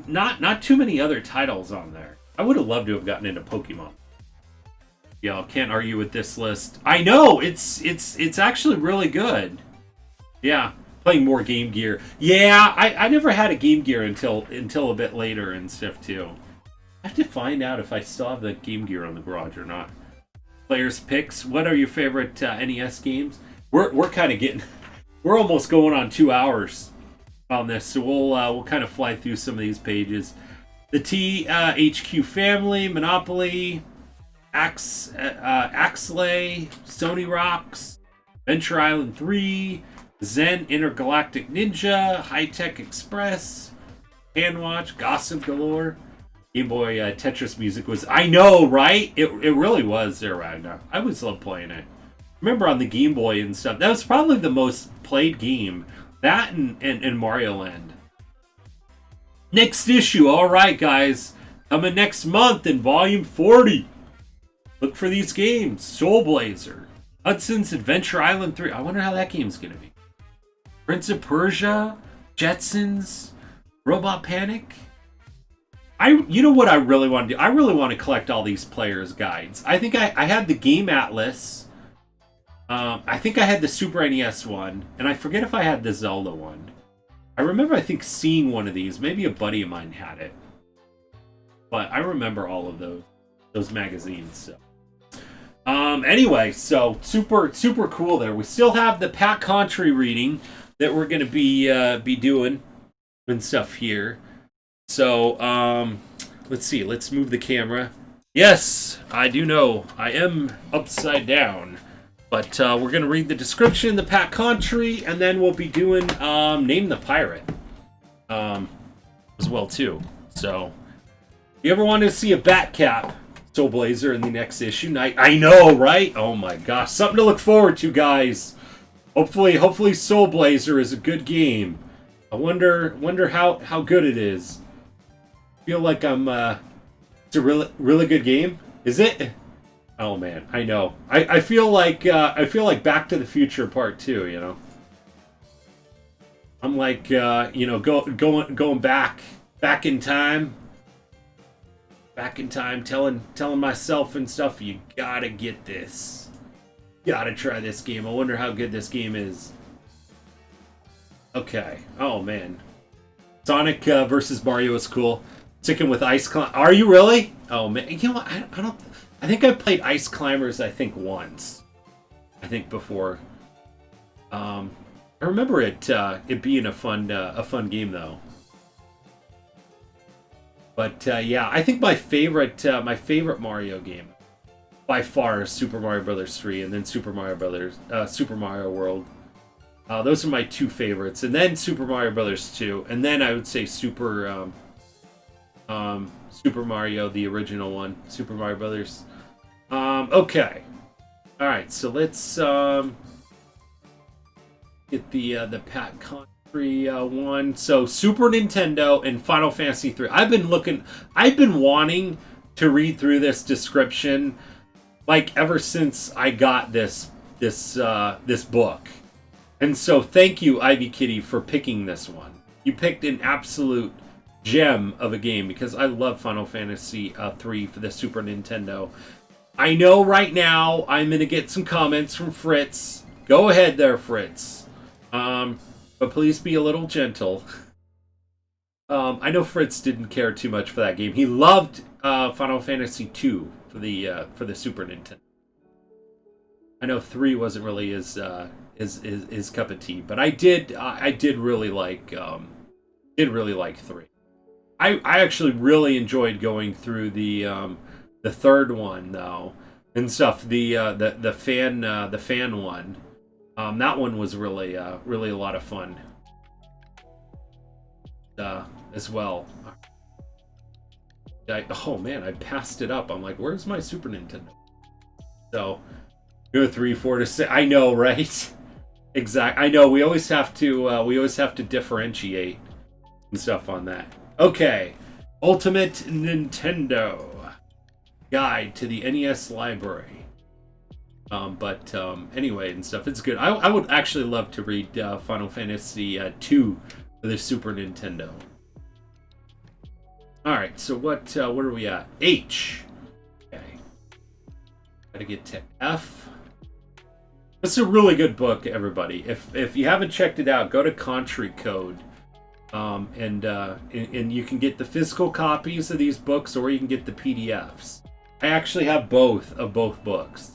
not too many other titles on there. I would have loved to have gotten into Pokemon. Yeah, can't argue with this list. I know it's actually really good. Yeah, playing more Game Gear. Yeah, I never had a Game Gear until a bit later and stuff too. I have to find out if I still have the Game Gear on the garage or not. Players picks. What are your favorite NES games? We're kind of we're almost going on 2 hours on this, so we'll kind of fly through some of these pages. The THQ Family, Monopoly. Axlay, Stony Rocks, Venture Island 3, Zen Intergalactic Ninja, High Tech Express, Handwatch, Gossip Galore. Game Boy Tetris music was... I know, right? It really was there, Ragnar. I always loved playing it. Remember on the Game Boy and stuff, that was probably the most played game. That and Mario Land. Next issue, alright guys. Coming next month in Volume 40. Look for these games. Soul Blazer. Hudson's Adventure Island 3. I wonder how that game's going to be. Prince of Persia. Jetsons. Robot Panic. You know what I really want to do? I really want to collect all these players' guides. I think I had the Game Atlas. I think I had the Super NES one. And I forget if I had the Zelda one. I remember, I think, seeing one of these. Maybe a buddy of mine had it. But I remember all of those magazines. So. Anyway, so super cool there. We still have the Pat Contri reading that we're going to be doing and stuff here. So, let's see. Let's move the camera. Yes, I do know. I am upside down. But we're going to read the description, the Pat Contri, and then we'll be doing Name the Pirate as well, too. So, if you ever wanted to see a Batcap Soul Blazer in the next issue, I know, right? Oh my gosh, something to look forward to, guys. Hopefully Soul Blazer is a good game. I wonder how good it is. Feel like it's a really good game. Is it? Oh man, I know. I feel like Back to the Future Part 2. You know, I'm like going back in time, telling myself and stuff. You gotta get this. Gotta try this game. I wonder how good this game is. Okay. Oh man, Sonic versus Mario is cool. Sticking with Ice Climb. Are you really? Oh man, you know what? I don't. I think I played Ice Climbers. I think once. I think before. I remember it being a fun game though. But yeah, I think my favorite Mario game by far is Super Mario Brothers 3, and then Super Mario World. Those are my two favorites, and then Super Mario Brothers 2, and then I would say Super Mario, the original one, Super Mario Brothers. Okay. All right, so let's get the Pat Contri one. So Super Nintendo and Final Fantasy 3. I've been wanting to read through this description like ever since I got this book. And so thank you, Ivy Kitty, for picking this one. You picked an absolute gem of a game because I love Final Fantasy 3 for the Super Nintendo. I know right now I'm going to get some comments from Fritz. Go ahead there, Fritz. But please be a little gentle. I know Fritz didn't care too much for that game. He loved Final Fantasy 2 for the Super Nintendo. I know 3 wasn't really his cup of tea, but I did really like 3. I actually really enjoyed going through the third one though and stuff. The fan one. That one was really a lot of fun. As well. Oh man, I passed it up. I'm like, where's my Super Nintendo? So, 3, 4 to 6. I know, right? Exactly. I know. We always have to differentiate and stuff on that. Okay, Ultimate Nintendo Guide to the NES Library. Anyway and stuff. It's good. I would actually love to read Final Fantasy 2 for the Super Nintendo. All right. So what are we at? H. Okay. Gotta get to F. It's a really good book, everybody. If you haven't checked it out, go to Contri Code, and you can get the physical copies of these books, or you can get the PDFs. I actually have both books.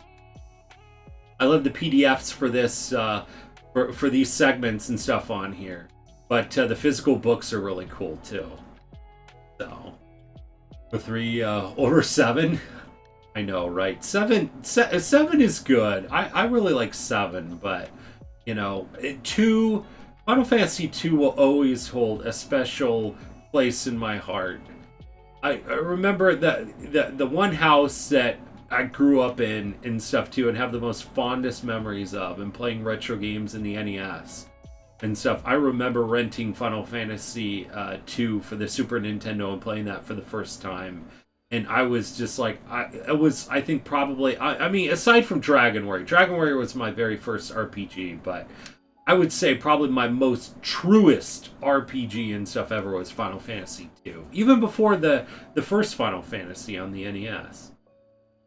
I love the PDFs for this for these segments and stuff on here, but the physical books are really cool too. So, the 3 over 7. I know, right? Seven is good. I really like 7, but you know, 2, Final Fantasy 2 will always hold a special place in my heart. I remember the one house that I grew up in and stuff too, and have the most fondest memories of, and playing retro games in the NES and stuff. I remember renting Final Fantasy 2 for the Super Nintendo and playing that for the first time. And I was just like, I think probably, I mean, aside from Dragon Warrior was my very first RPG, but I would say probably my most truest RPG and stuff ever was Final Fantasy 2. Even before the first Final Fantasy on the NES.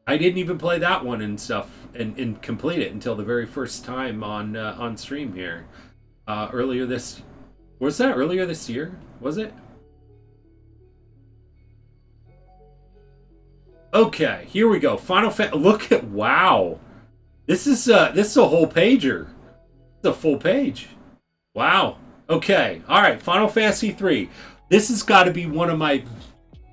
I didn't even play that one and stuff and complete it until the very first time on stream here. Earlier this year? Was it? Okay, here we go. Look at, wow. This is a whole pager. It's a full page. Wow. Okay. All right. Final Fantasy 3. This has got to be one of my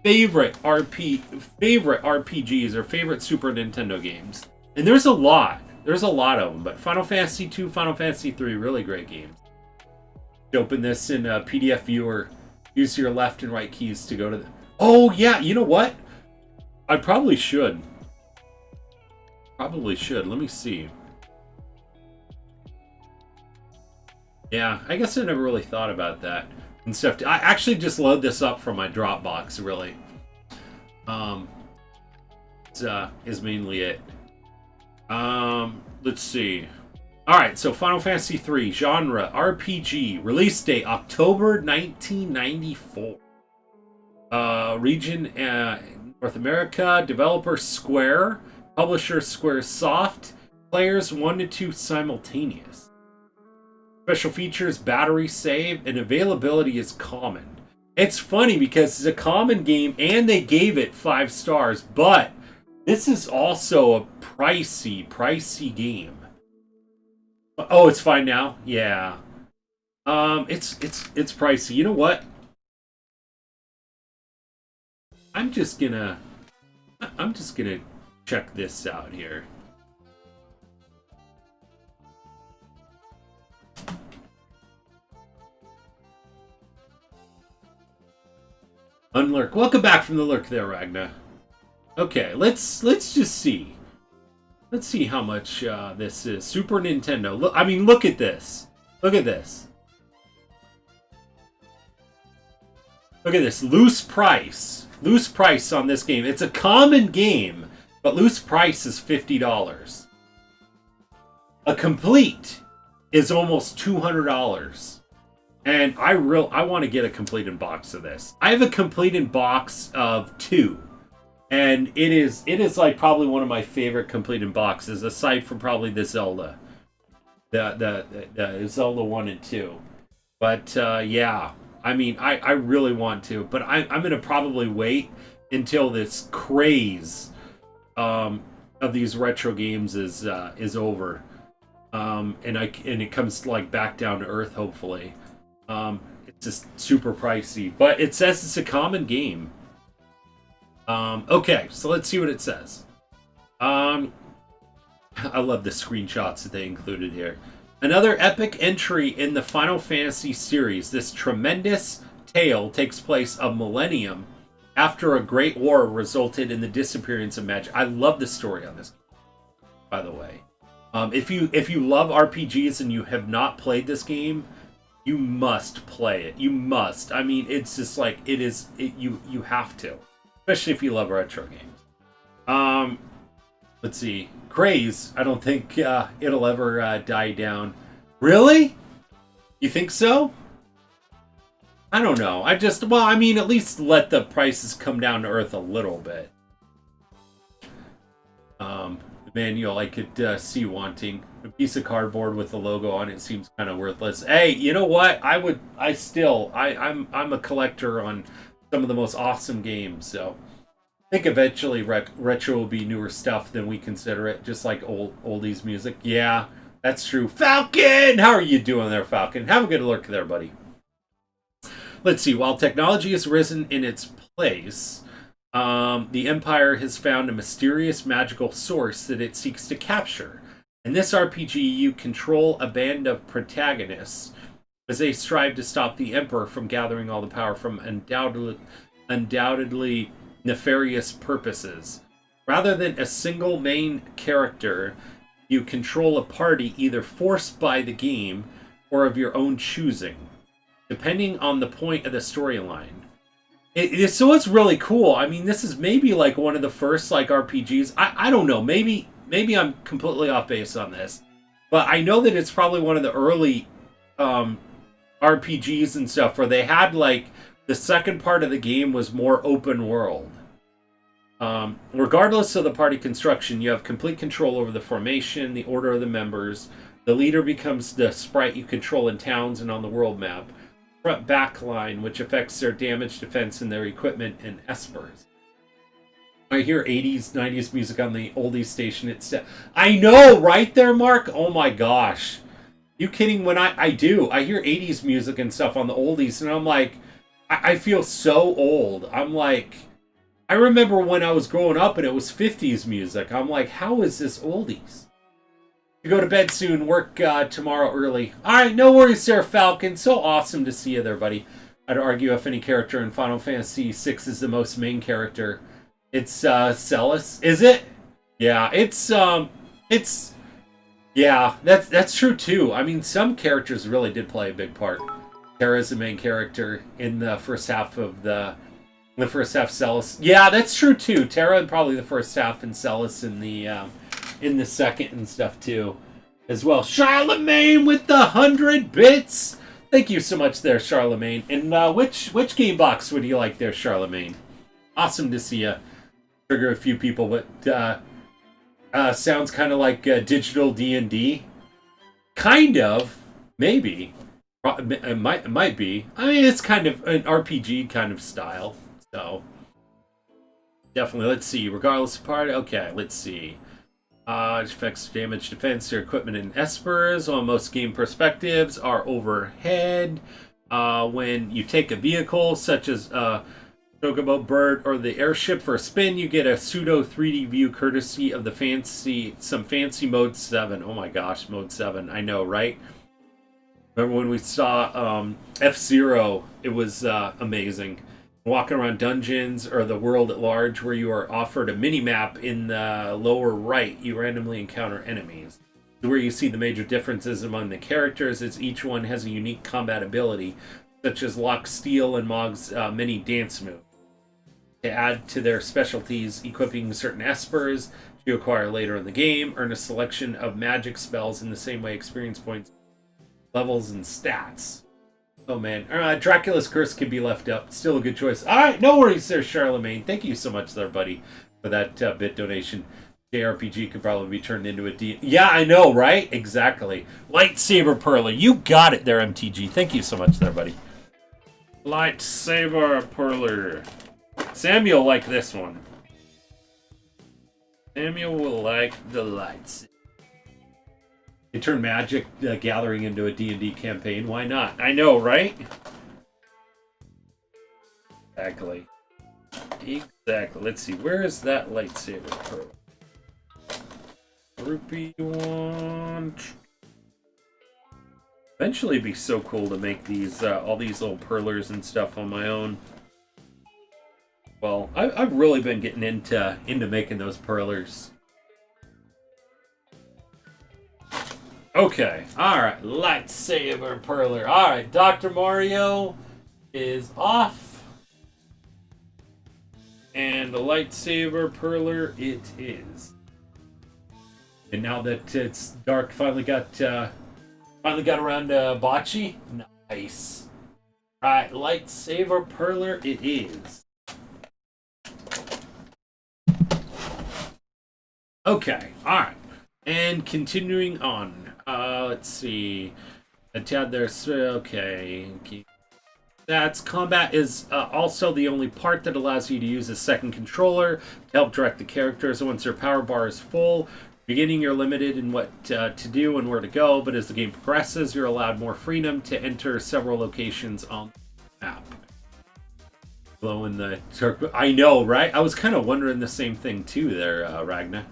favorite RPGs or favorite Super Nintendo games. And there's a lot. There's a lot of them, but Final Fantasy 2, Final Fantasy 3, really great games. Open this in a PDF viewer. Use your left and right keys to go to the... Oh, yeah. You know what? I probably should. Let me see. Yeah, I guess I never really thought about that and stuff. I actually just load this up from my Dropbox, really. Is mainly it. Let's see. Alright, so Final Fantasy 3, genre, RPG, release date, October 1994. Region, North America, developer Square, publisher Squaresoft, players 1 to 2 simultaneous. Special features, battery save, and availability is common. It's funny because it's a common game and they gave it 5 stars, but this is also a pricey game. Oh, it's fine now? Yeah. It's pricey. You know what? I'm just gonna check this out here. Unlurk. Welcome back from the lurk there, Ragna. Okay, let's just see. Let's see how much this is. Super Nintendo. Look, I mean, look at this. Look at this. Look at this. Loose price. Loose price on this game. It's a common game, but loose price is $50. A complete is almost $200. And I want to get a complete in box of this. I have a complete in box of 2. And it is like probably one of my favorite complete in boxes, aside from probably the Zelda. The Zelda 1 and 2. But yeah. I mean, I really want to, but I'm going to probably wait until this craze of these retro games is over, and it comes like back down to earth. Hopefully, it's just super pricey, but it says it's a common game. Okay, so let's see what it says. I love the screenshots that they included here. Another epic entry in the Final Fantasy series. This tremendous tale takes place a millennium after a great war resulted in the disappearance of magic. I love the story on this, by the way. If you love RPGs and you have not played this game, you must play it. You must. I mean, it's just like you have to, especially if you love retro games. Let's see. Craze. I don't think it'll ever die down. Really? You think so? I don't know. I mean, at least let the prices come down to earth a little bit. Manual, I could see wanting. A piece of cardboard with the logo on it seems kind of worthless. Hey, you know what? I'm a collector on some of the most awesome games, so I think eventually retro will be newer stuff than we consider it, just like oldies music. Yeah, that's true. Falcon! How are you doing there, Falcon? Have a good look there, buddy. Let's see. While technology has risen in its place, The Empire has found a mysterious magical source that it seeks to capture. In this RPG, you control a band of protagonists as they strive to stop the Emperor from gathering all the power from undoubtedly nefarious purposes. Rather than a single main character, you control a party either forced by the game or of your own choosing, depending on the point of the storyline. So it's really cool. I mean, this is maybe like one of the first like RPGs. I don't know. Maybe I'm completely off base on this, but I know that it's probably one of the early RPGs and stuff where they had like the second part of the game was more open world. Regardless of the party construction, you have complete control over the formation, the order of the members. The leader becomes the sprite you control in towns and on the world map. Front back line, which affects their damage, defense, and their equipment and espers. I hear 80s, 90s music on the oldies station. I know, right there, Mark? Oh my gosh. You kidding? When I do. I hear 80s music and stuff on the oldies, and I'm like, I feel so old. I'm like, I remember when I was growing up and it was 50s music. I'm like, how is this oldies? You go to bed soon, work tomorrow early. Alright, no worries there, Falcon. So awesome to see you there, buddy. I'd argue if any character in Final Fantasy VI is the most main character, it's Celes. Is it? Yeah, yeah, that's true too. I mean, some characters really did play a big part. Terra's the main character in the first half of the first half. Celes. Yeah, that's true too. Terra in probably the first half, and Celes in the second and stuff too, as well. Charlemagne with the 100 bits. Thank you so much there, Charlemagne. And which game box would you like there, Charlemagne? Awesome to see you. Trigger a few people, but sounds kind of like digital D&D. Kind of, maybe. It might be. I mean, it's kind of an RPG kind of style. So definitely. Let's see. Regardless of part. Okay, let's see. Affects damage, defense, your equipment, and espers on most game perspectives are overhead. When you take a vehicle such as Chocobo Bird or the airship for a spin, you get a pseudo 3D view courtesy of the fancy Mode 7. Oh my gosh, Mode 7. I know, right? Remember when we saw F-Zero? It was amazing. Walking around dungeons or the world at large where you are offered a mini-map in the lower right, you randomly encounter enemies. Where you see the major differences among the characters is each one has a unique combat ability, such as Lock Steel and Mog's mini dance move. To add to their specialties, equipping certain espers you acquire later in the game, earn a selection of magic spells in the same way experience points, levels, and stats. Oh man, Dracula's Curse can be left up. Still a good choice. Alright, no worries there, Charlemagne. Thank you so much there, buddy, for that bit donation. JRPG could probably be turned into a D. Yeah, I know, right? Exactly. Lightsaber Perler. You got it there, MTG. Thank you so much there, buddy. Lightsaber Perler. Samuel will like this one. Samuel will like the lights. You turn Magic Gathering into a D&D campaign. Why not? I know, right? Exactly. Exactly. Let's see. Where is that lightsaber pearl? Rupee one. Eventually, it'd be so cool to make these all these little perlers and stuff on my own. Well, I've really been getting into making those perlers. Okay, alright, lightsaber perler. Alright, Dr. Mario is off. And the lightsaber perler it is. And now that it's dark, finally got around to Bocce. Nice. Alright, lightsaber perler it is. Okay, alright. And continuing on. Let's see. A tad there. Okay. That's combat is also the only part that allows you to use a second controller to help direct the characters. Once their power bar is full, beginning you're limited in what to do and where to go, but as the game progresses, you're allowed more freedom to enter several locations on the map. Blowing the Turk. I know, right? I was kind of wondering the same thing too there, Ragna.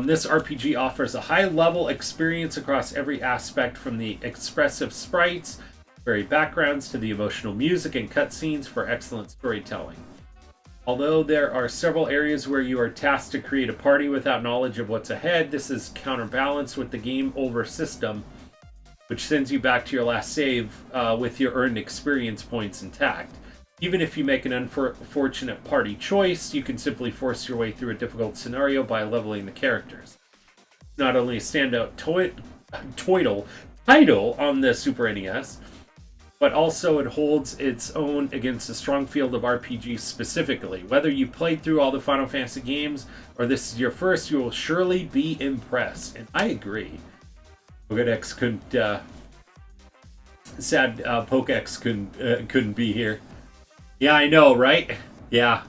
This RPG offers a high-level experience across every aspect, from the expressive sprites, varied backgrounds, to the emotional music and cutscenes for excellent storytelling. Although there are several areas where you are tasked to create a party without knowledge of what's ahead, this is counterbalanced with the game over system, which sends you back to your last save with your earned experience points intact. Even if you make an unfortunate party choice, you can simply force your way through a difficult scenario by leveling the characters. Not only a standout title on the Super NES, but also it holds its own against a strong field of RPGs specifically. Whether you've played through all the Final Fantasy games or this is your first, you will surely be impressed. And I agree. Pokedex couldn't... sad Pokex couldn't be here. Yeah, I know, right? Yeah.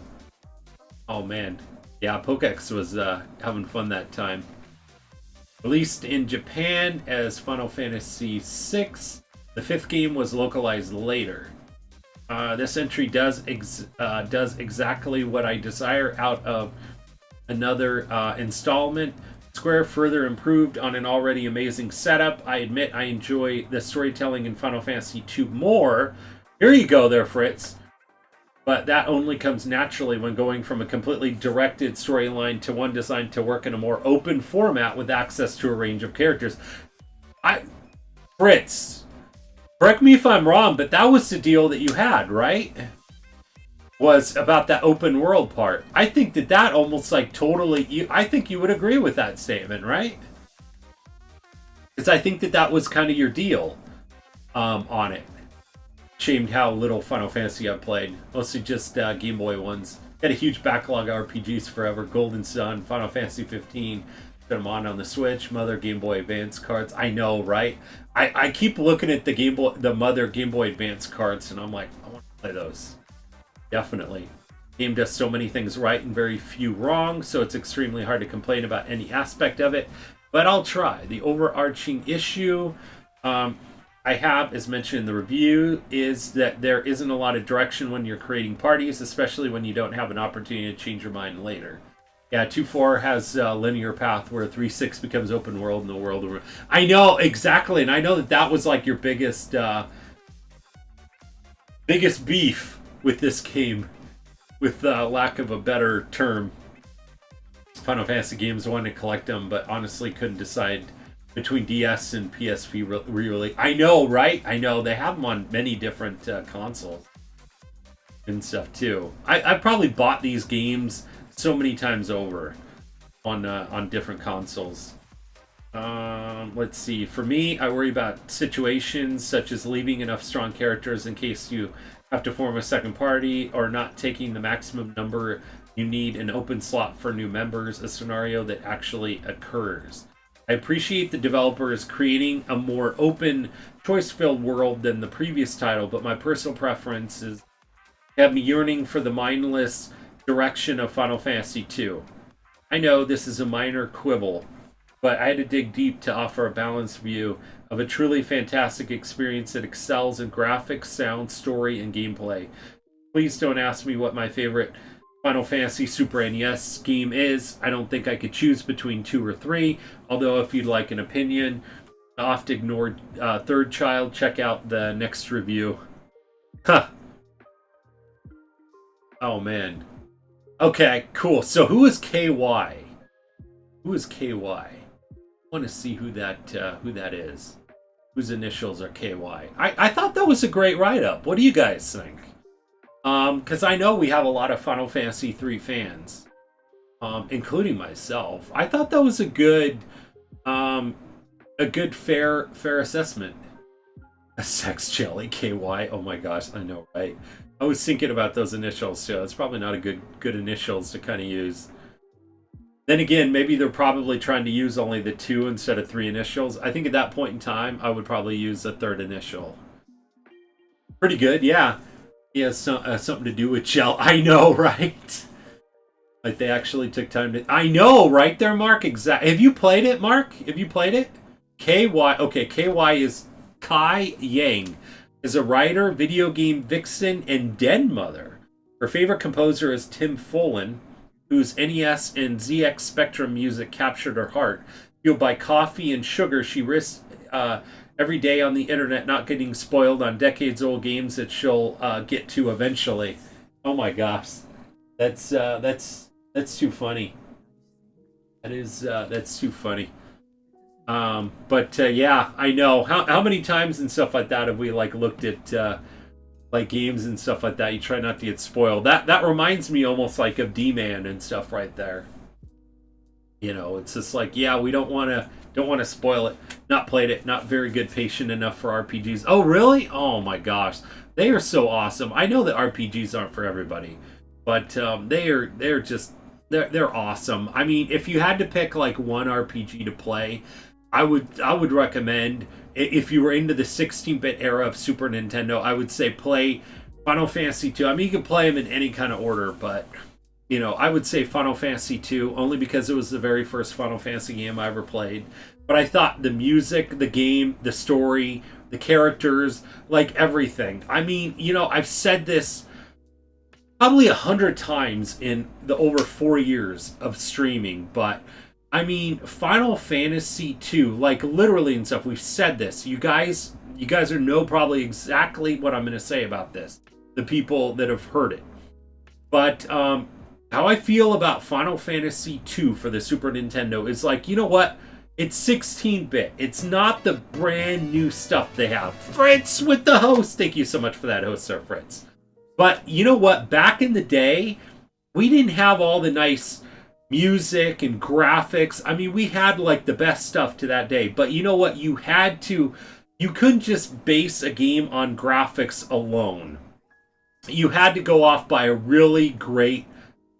Oh, man. Yeah, Pokex was having fun that time. Released in Japan as Final Fantasy VI, the fifth game was localized later. This entry does exactly what I desire out of another installment. Square further improved on an already amazing setup. I admit I enjoy the storytelling in Final Fantasy II more. Here you go there, Fritz. But that only comes naturally when going from a completely directed storyline to one designed to work in a more open format with access to a range of characters. Fritz, correct me if I'm wrong, but that was the deal that you had, right? Was about that open world part. I think that almost like totally... I think you would agree with that statement, right? Because I think that was kind of your deal on it. Shamed how little Final Fantasy I've played. Mostly just Game Boy ones. Got a huge backlog of RPGs forever. Golden Sun, Final Fantasy 15. Put them on the Switch. Mother Game Boy Advance cards. I know, right? I keep looking at the Mother Game Boy Advance cards, and I'm like, I want to play those. Definitely. Game does so many things right and very few wrong, so it's extremely hard to complain about any aspect of it. But I'll try. The overarching issue... I have, as mentioned in the review, is that there isn't a lot of direction when you're creating parties, especially when you don't have an opportunity to change your mind later. Yeah, 2.4 has a linear path where 3.6 becomes open world and the world... I know, exactly, and I know that was like your biggest beef with this game, with lack of a better term. Final Fantasy games wanted to collect them, but honestly couldn't decide... between DS and PSP re-release. I know, right? I know. They have them on many different consoles and stuff, too. I probably bought these games so many times over on different consoles. Let's see. For me, I worry about situations such as leaving enough strong characters in case you have to form a second party, or not taking the maximum number you need an open slot for new members, a scenario that actually occurs. I appreciate the developers creating a more open, choice-filled world than the previous title, but my personal preferences have me yearning for the mindless direction of Final Fantasy II. I know this is a minor quibble, but I had to dig deep to offer a balanced view of a truly fantastic experience that excels in graphics, sound, story, and gameplay. Please don't ask me what my favorite Final Fantasy Super NES game is. I don't think I could choose between 2 or 3, although if you'd like an opinion, oft ignored Third Child, check out the next review. Huh. Oh, man. Okay, cool. So who is KY? Who is KY? I want to see who that is. Whose initials are KY. I thought that was a great write-up. What do you guys think? Because I know we have a lot of Final Fantasy III fans, including myself. I thought that was a good fair assessment. A sex jelly, KY. Oh my gosh, I know, right? I was thinking about those initials too. It's probably not a good initials to kind of use. Then again, maybe they're probably trying to use only the 2 instead of 3 initials. I think at that point in time, I would probably use the 3rd initial. Pretty good, yeah. He has something to do with gel. I know, right? Like they actually took time to... I know, right there, Mark? Exactly. Have you played it, Mark? Have you played it? KY. Okay, KY is Kai Yang. is a writer, video game vixen, and den mother. Her favorite composer is Tim Follin, whose NES and ZX Spectrum music captured her heart. Fueled by coffee and sugar, she risks every day on the internet not getting spoiled on decades-old games that she'll get to eventually. Oh my gosh, that's too funny. That's too funny. But yeah, I know how many times and stuff like that have we like looked at like games and stuff like that. You try not to get spoiled. That reminds me almost like of D-Man and stuff right there. You know, it's just like, yeah, we don't want to spoil it. Not played it. Not very good patient enough for RPGs. Oh really? Oh my gosh, they are so awesome. I know that RPGs aren't for everybody, but they're just they're awesome. I mean, if you had to pick like one RPG to play, I would recommend, if you were into the 16-bit era of Super Nintendo, I would say play Final Fantasy 2. I mean, you can play them in any kind of order, but you know, I would say Final Fantasy 2 only because it was the very first Final Fantasy game I ever played. But I thought the music, the game, the story, the characters, like everything. I mean, you know, I've said this probably 100 times in the over 4 years of streaming, but I mean, Final Fantasy 2, like literally and stuff, we've said this. You guys are know probably exactly what I'm going to say about this, the people that have heard it. But how I feel about Final Fantasy 2 for the Super Nintendo is like, you know what? It's 16-bit. It's not the brand new stuff they have. Fritz with the host. Thank you so much for that host, Sir Fritz. But you know what? Back in the day, we didn't have all the nice music and graphics. I mean, we had like the best stuff to that day. But you know what? You couldn't just base a game on graphics alone. You had to go off by a really great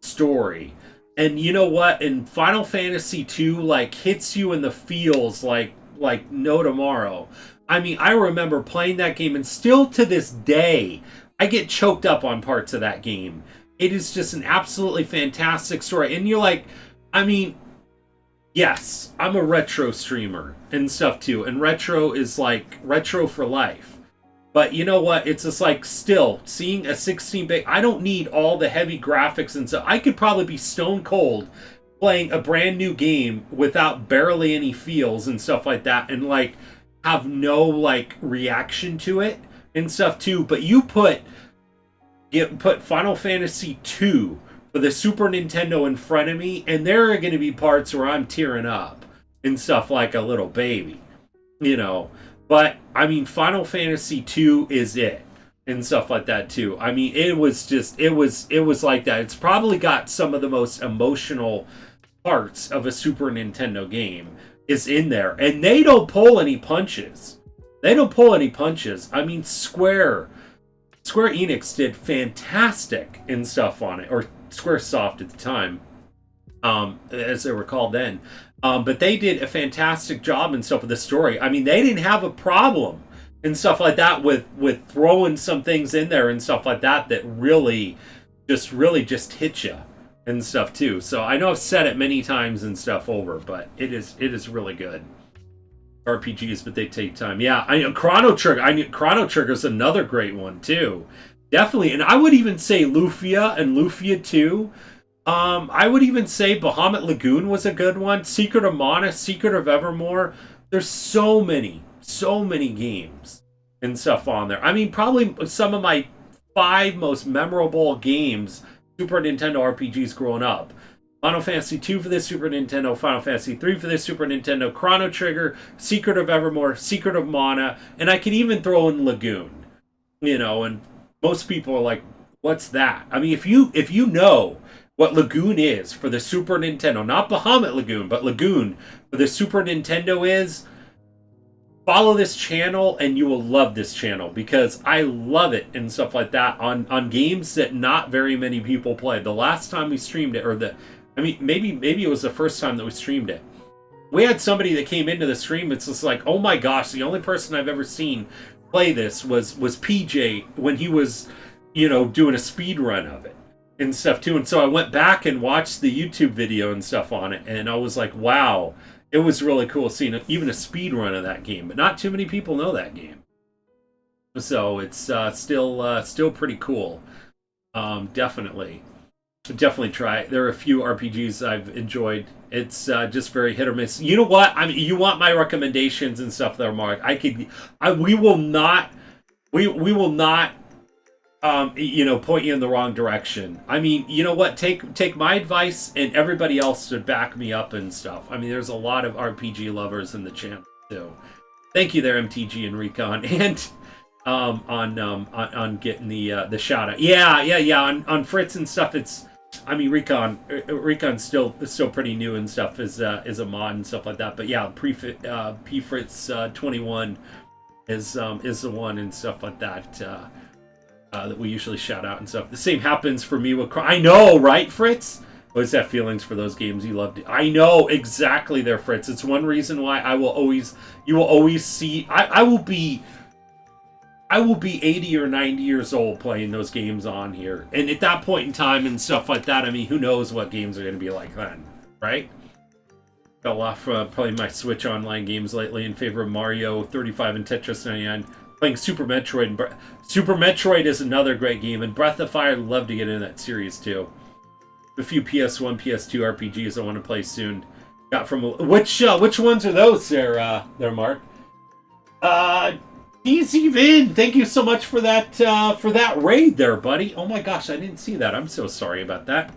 story. And you know what? In Final Fantasy 2, like, hits you in the feels like no tomorrow. I mean, I remember playing that game, and still to this day, I get choked up on parts of that game. It is just an absolutely fantastic story. And you're like, I mean, yes, I'm a retro streamer and stuff too. And retro is like retro for life. But you know what? It's just like, still, seeing a 16-bit, I don't need all the heavy graphics and stuff. I could probably be stone cold playing a brand new game without barely any feels and stuff like that, and like have no like reaction to it and stuff too. But you put Final Fantasy 2 for the Super Nintendo in front of me, and there are going to be parts where I'm tearing up and stuff like a little baby, you know. But I mean, Final Fantasy 2 is it and stuff like that too. I mean, it was like that. It's probably got some of the most emotional parts of a Super Nintendo game is in there, and they don't pull any punches. I mean, Square Enix did fantastic and stuff on it, or Squaresoft at the time, as they were called then. But they did a fantastic job and stuff with the story. I mean, they didn't have a problem and stuff like that with throwing some things in there and stuff like that really just hit you and stuff too. So I know I've said it many times and stuff over, but it is really good. RPGs, but they take time. Yeah, I know Chrono Trigger. Chrono Trigger's another great one too. Definitely. And I would even say Lufia and Lufia 2. I would even say Bahamut Lagoon was a good one. Secret of Mana, Secret of Evermore. There's so many games and stuff on there. I mean, probably some of my 5 most memorable games, Super Nintendo RPGs growing up. Final Fantasy 2 for the Super Nintendo, Final Fantasy 3 for the Super Nintendo, Chrono Trigger, Secret of Evermore, Secret of Mana, and I could even throw in Lagoon. You know, and most people are like, what's that? I mean, if you know what Lagoon is for the Super Nintendo, not Bahamut Lagoon, but Lagoon for the Super Nintendo is, follow this channel and you will love this channel, because I love it and stuff like that on games that not very many people play. The last time we streamed it, maybe it was the first time that we streamed it. We had somebody that came into the stream, it's just like, oh my gosh, the only person I've ever seen play this was PJ when he was, you know, doing a speed run of it and stuff too. And so I went back and watched the YouTube video and stuff on it, and I was like, wow, it was really cool seeing even a speed run of that game. But not too many people know that game. So it's still pretty cool. Definitely try it. There are a few RPGs I've enjoyed. It's just very hit or miss. You know what? I mean, you want my recommendations and stuff there, Mark. We will not point you in the wrong direction. I mean, you know what? Take my advice and everybody else to back me up and stuff. I mean, there's a lot of RPG lovers in the channel too. Thank you there, MTG and Recon, and on getting the shout out. Yeah. On Fritz and stuff, it's. I mean, Recon's still pretty new and stuff as a mod and stuff like that. But yeah, P Fritz 21 is the one and stuff like that. That we usually shout out and stuff. The same happens for me with. I know, right, Fritz? Always have feelings for those games you loved. I know exactly there, Fritz. It's one reason why you will always see. I will be 80 or 90 years old playing those games on here, and at that point in time and stuff like that. I mean, who knows what games are going to be like then, right? Fell off playing my Switch online games lately in favor of Mario 35 and Tetris 99. Playing Super Metroid. And Super Metroid is another great game, and Breath of Fire, I'd love to get into that series too. A few PS1, PS2 RPGs I want to play soon. Got from which ones are those there, Mark? Easy Vin, thank you so much for that raid there, buddy. Oh my gosh, I didn't see that. I'm so sorry about that.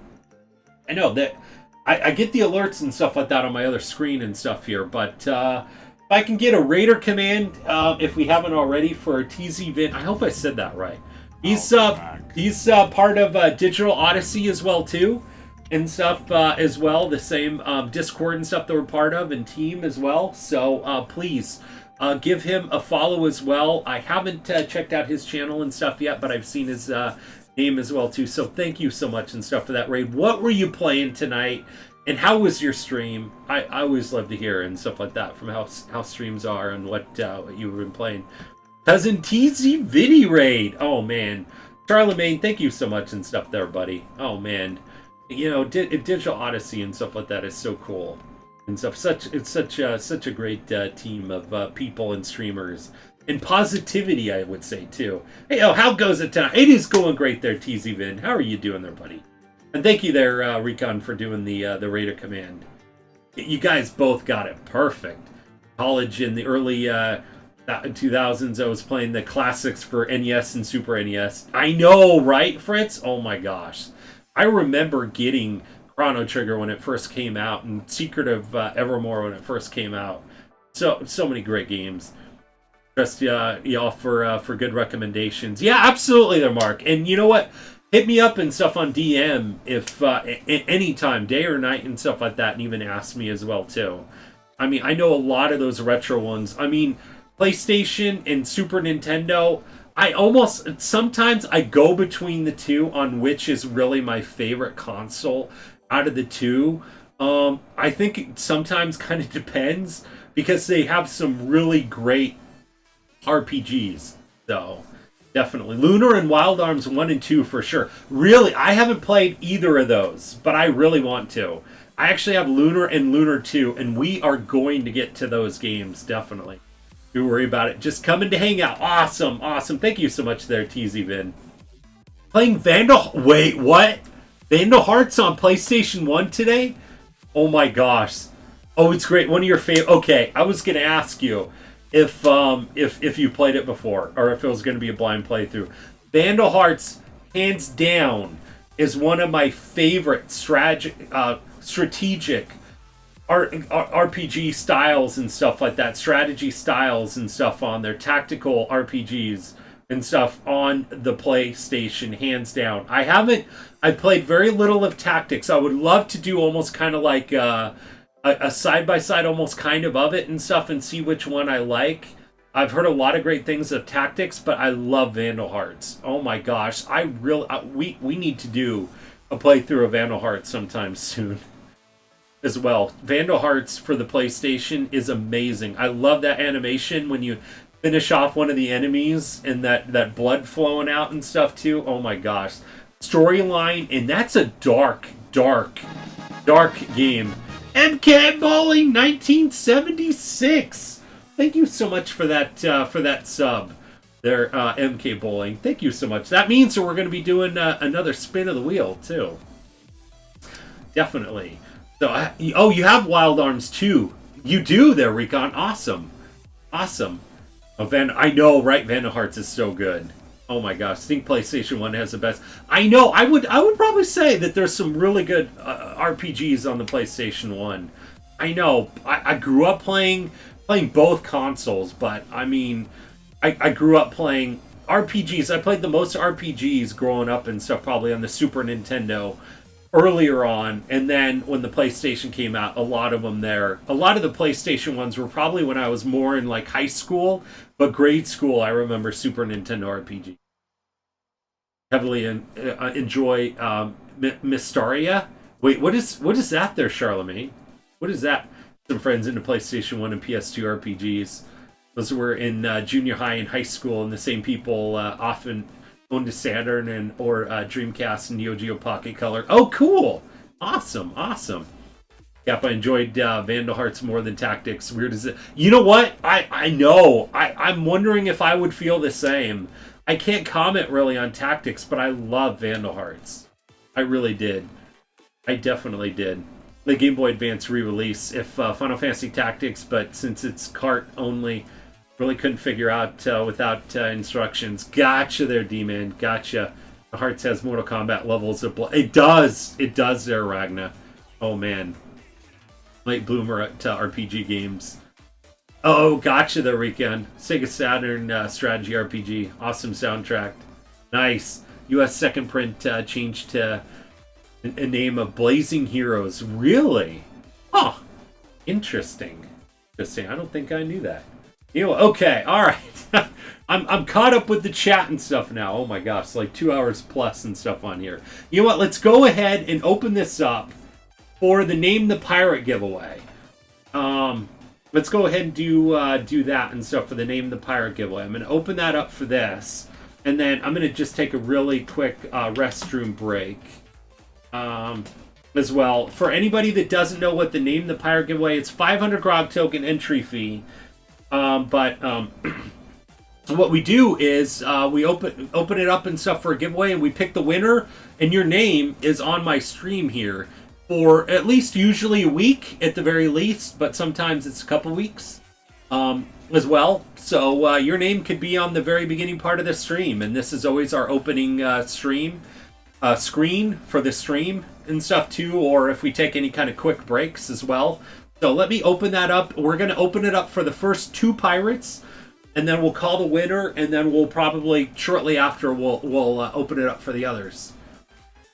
I know that I get the alerts and stuff like that on my other screen and stuff here, but if I can get a raider command, if we haven't already, for TZ Vin, I hope I said that right. He's part of Digital Odyssey as well too, and stuff as well. The same Discord and stuff that we're part of, and team as well. So please. Give him a follow as well. I haven't checked out his channel and stuff yet, but I've seen his name as well too. So thank you so much and stuff for that raid. What were you playing tonight, and how was your stream? I always love to hear and stuff like that from how streams are and what you've been playing. Cousin TZ Vinny raid. Oh man, Charlemagne, thank you so much and stuff there, buddy. Oh man, you know, Digital Odyssey and stuff like that is so cool. And stuff. It's such a great team of people and streamers and positivity, I would say too. Hey, how goes it tonight? It is going great there, TZ Vin. How are you doing there, buddy? And thank you there, Recon, for doing the Raider command. You guys got it perfect. College in the early 2000s, I was playing the classics for NES and Super NES. I know, right, Fritz? Oh my gosh, I remember getting Chrono Trigger when it first came out, and Secret of Evermore when it first came out. So many great games. Trust y'all for good recommendations. Yeah, absolutely there, Mark. And you know what? Hit me up and stuff on DM if anytime, day or night and stuff like that, and even ask me as well too. I mean, I know a lot of those retro ones. I mean, PlayStation and Super Nintendo. Sometimes I go between the two on which is really my favorite console out of the two. I think it sometimes kind of depends because they have some really great RPGs. So definitely Lunar and Wild Arms 1 and 2 for sure. Really, I haven't played either of those, but I really want to. I actually have Lunar and Lunar 2, and we are going to get to those games, definitely. Don't worry about it. Just coming to hang out. Awesome. Thank you so much there, TZ Vin. Playing Vandal... Wait, what? Vandal Hearts on PlayStation 1 today? Oh my gosh. Oh, it's great. One of your favorite... Okay, I was going to ask you if you played it before, or if it was going to be a blind playthrough. Vandal Hearts, hands down, is one of my favorite strategic RPG styles and stuff like that. Strategy styles and stuff on there. Tactical RPGs and stuff on the PlayStation, hands down. I've played very little of Tactics. I would love to do almost kind of like a side-by-side almost kind of it and stuff and see which one I like. I've heard a lot of great things of Tactics, but I love Vandal Hearts. Oh my gosh, we need to do a playthrough of Vandal Hearts sometime soon as well. Vandal Hearts for the PlayStation is amazing. I love that animation when you finish off one of the enemies and that blood flowing out and stuff too. Oh my gosh. Storyline, and that's a dark game. MK Bowling 1976. Thank you so much for that sub There, MK Bowling. Thank you so much. That means that we're going to be doing another spin of the wheel, too. Definitely. So, oh, you have Wild Arms, too. You do there, Recon. Awesome. Awesome. Oh, I know, right? Vandal Hearts is so good. Oh my gosh, I think PlayStation 1 has the best. I know, I would probably say that there's some really good RPGs on the PlayStation 1. I know, I grew up playing both consoles, but I mean, I grew up playing RPGs. I played the most RPGs growing up and stuff probably on the Super Nintendo earlier on, and then when the PlayStation came out, a lot of them there. A lot of the PlayStation ones were probably when I was more in like high school, but grade school, I remember Super Nintendo RPG. Heavily enjoy Mystaria. Wait, what is that there, Charlemagne? What is that? Some friends into PlayStation 1 and PS2 RPGs. Those were in junior high and high school, and the same people often owned a Saturn or Dreamcast and Neo Geo Pocket Color. Oh, cool! Awesome, awesome. Yep, I enjoyed Vandal Hearts more than Tactics. Weird as it. You know what? I know. I'm wondering if I would feel the same. I can't comment really on Tactics, but I love Vandal Hearts. I really did. I definitely did. The Game Boy Advance re-release, if Final Fantasy Tactics, but since it's cart only, really couldn't figure out without instructions. Gotcha there, D-Man. Gotcha. The Hearts has Mortal Kombat levels of it does. It does there, Ragna. Oh, man. Late bloomer at RPG games. Oh, gotcha there, Weekend. Sega Saturn strategy RPG. Awesome soundtrack. Nice. U.S. second print changed to a name of Blazing Heroes. Really? Huh. Interesting. Interesting. I don't think I knew that. You know, okay, all right. I'm caught up with the chat and stuff now. Oh my gosh, like 2 hours plus and stuff on here. You know what? Let's go ahead and open this up for the Name the Pirate giveaway. Let's go ahead and do that and stuff for the Name the Pirate giveaway. I'm going to open that up for this, and then I'm going to just take a really quick restroom break as well. For anybody that doesn't know what the Name the Pirate giveaway, it's 500 grog token entry fee. But what we do is we open it up and stuff for a giveaway, and we pick the winner, and your name is on my stream here for at least usually a week at the very least, but sometimes it's a couple weeks as well. So your name could be on the very beginning part of the stream, and this is always our opening screen for the stream and stuff too, or if we take any kind of quick breaks as well. So let me open that up. We're going to open it up for the first 2 pirates, and then we'll call the winner, and then we'll probably shortly after we'll open it up for the others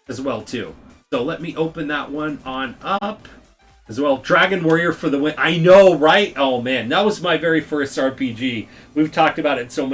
as well too. So let me open that one on up as well. Dragon Warrior for the win. I know, right? Oh man, that was my very first RPG. We've talked about it so many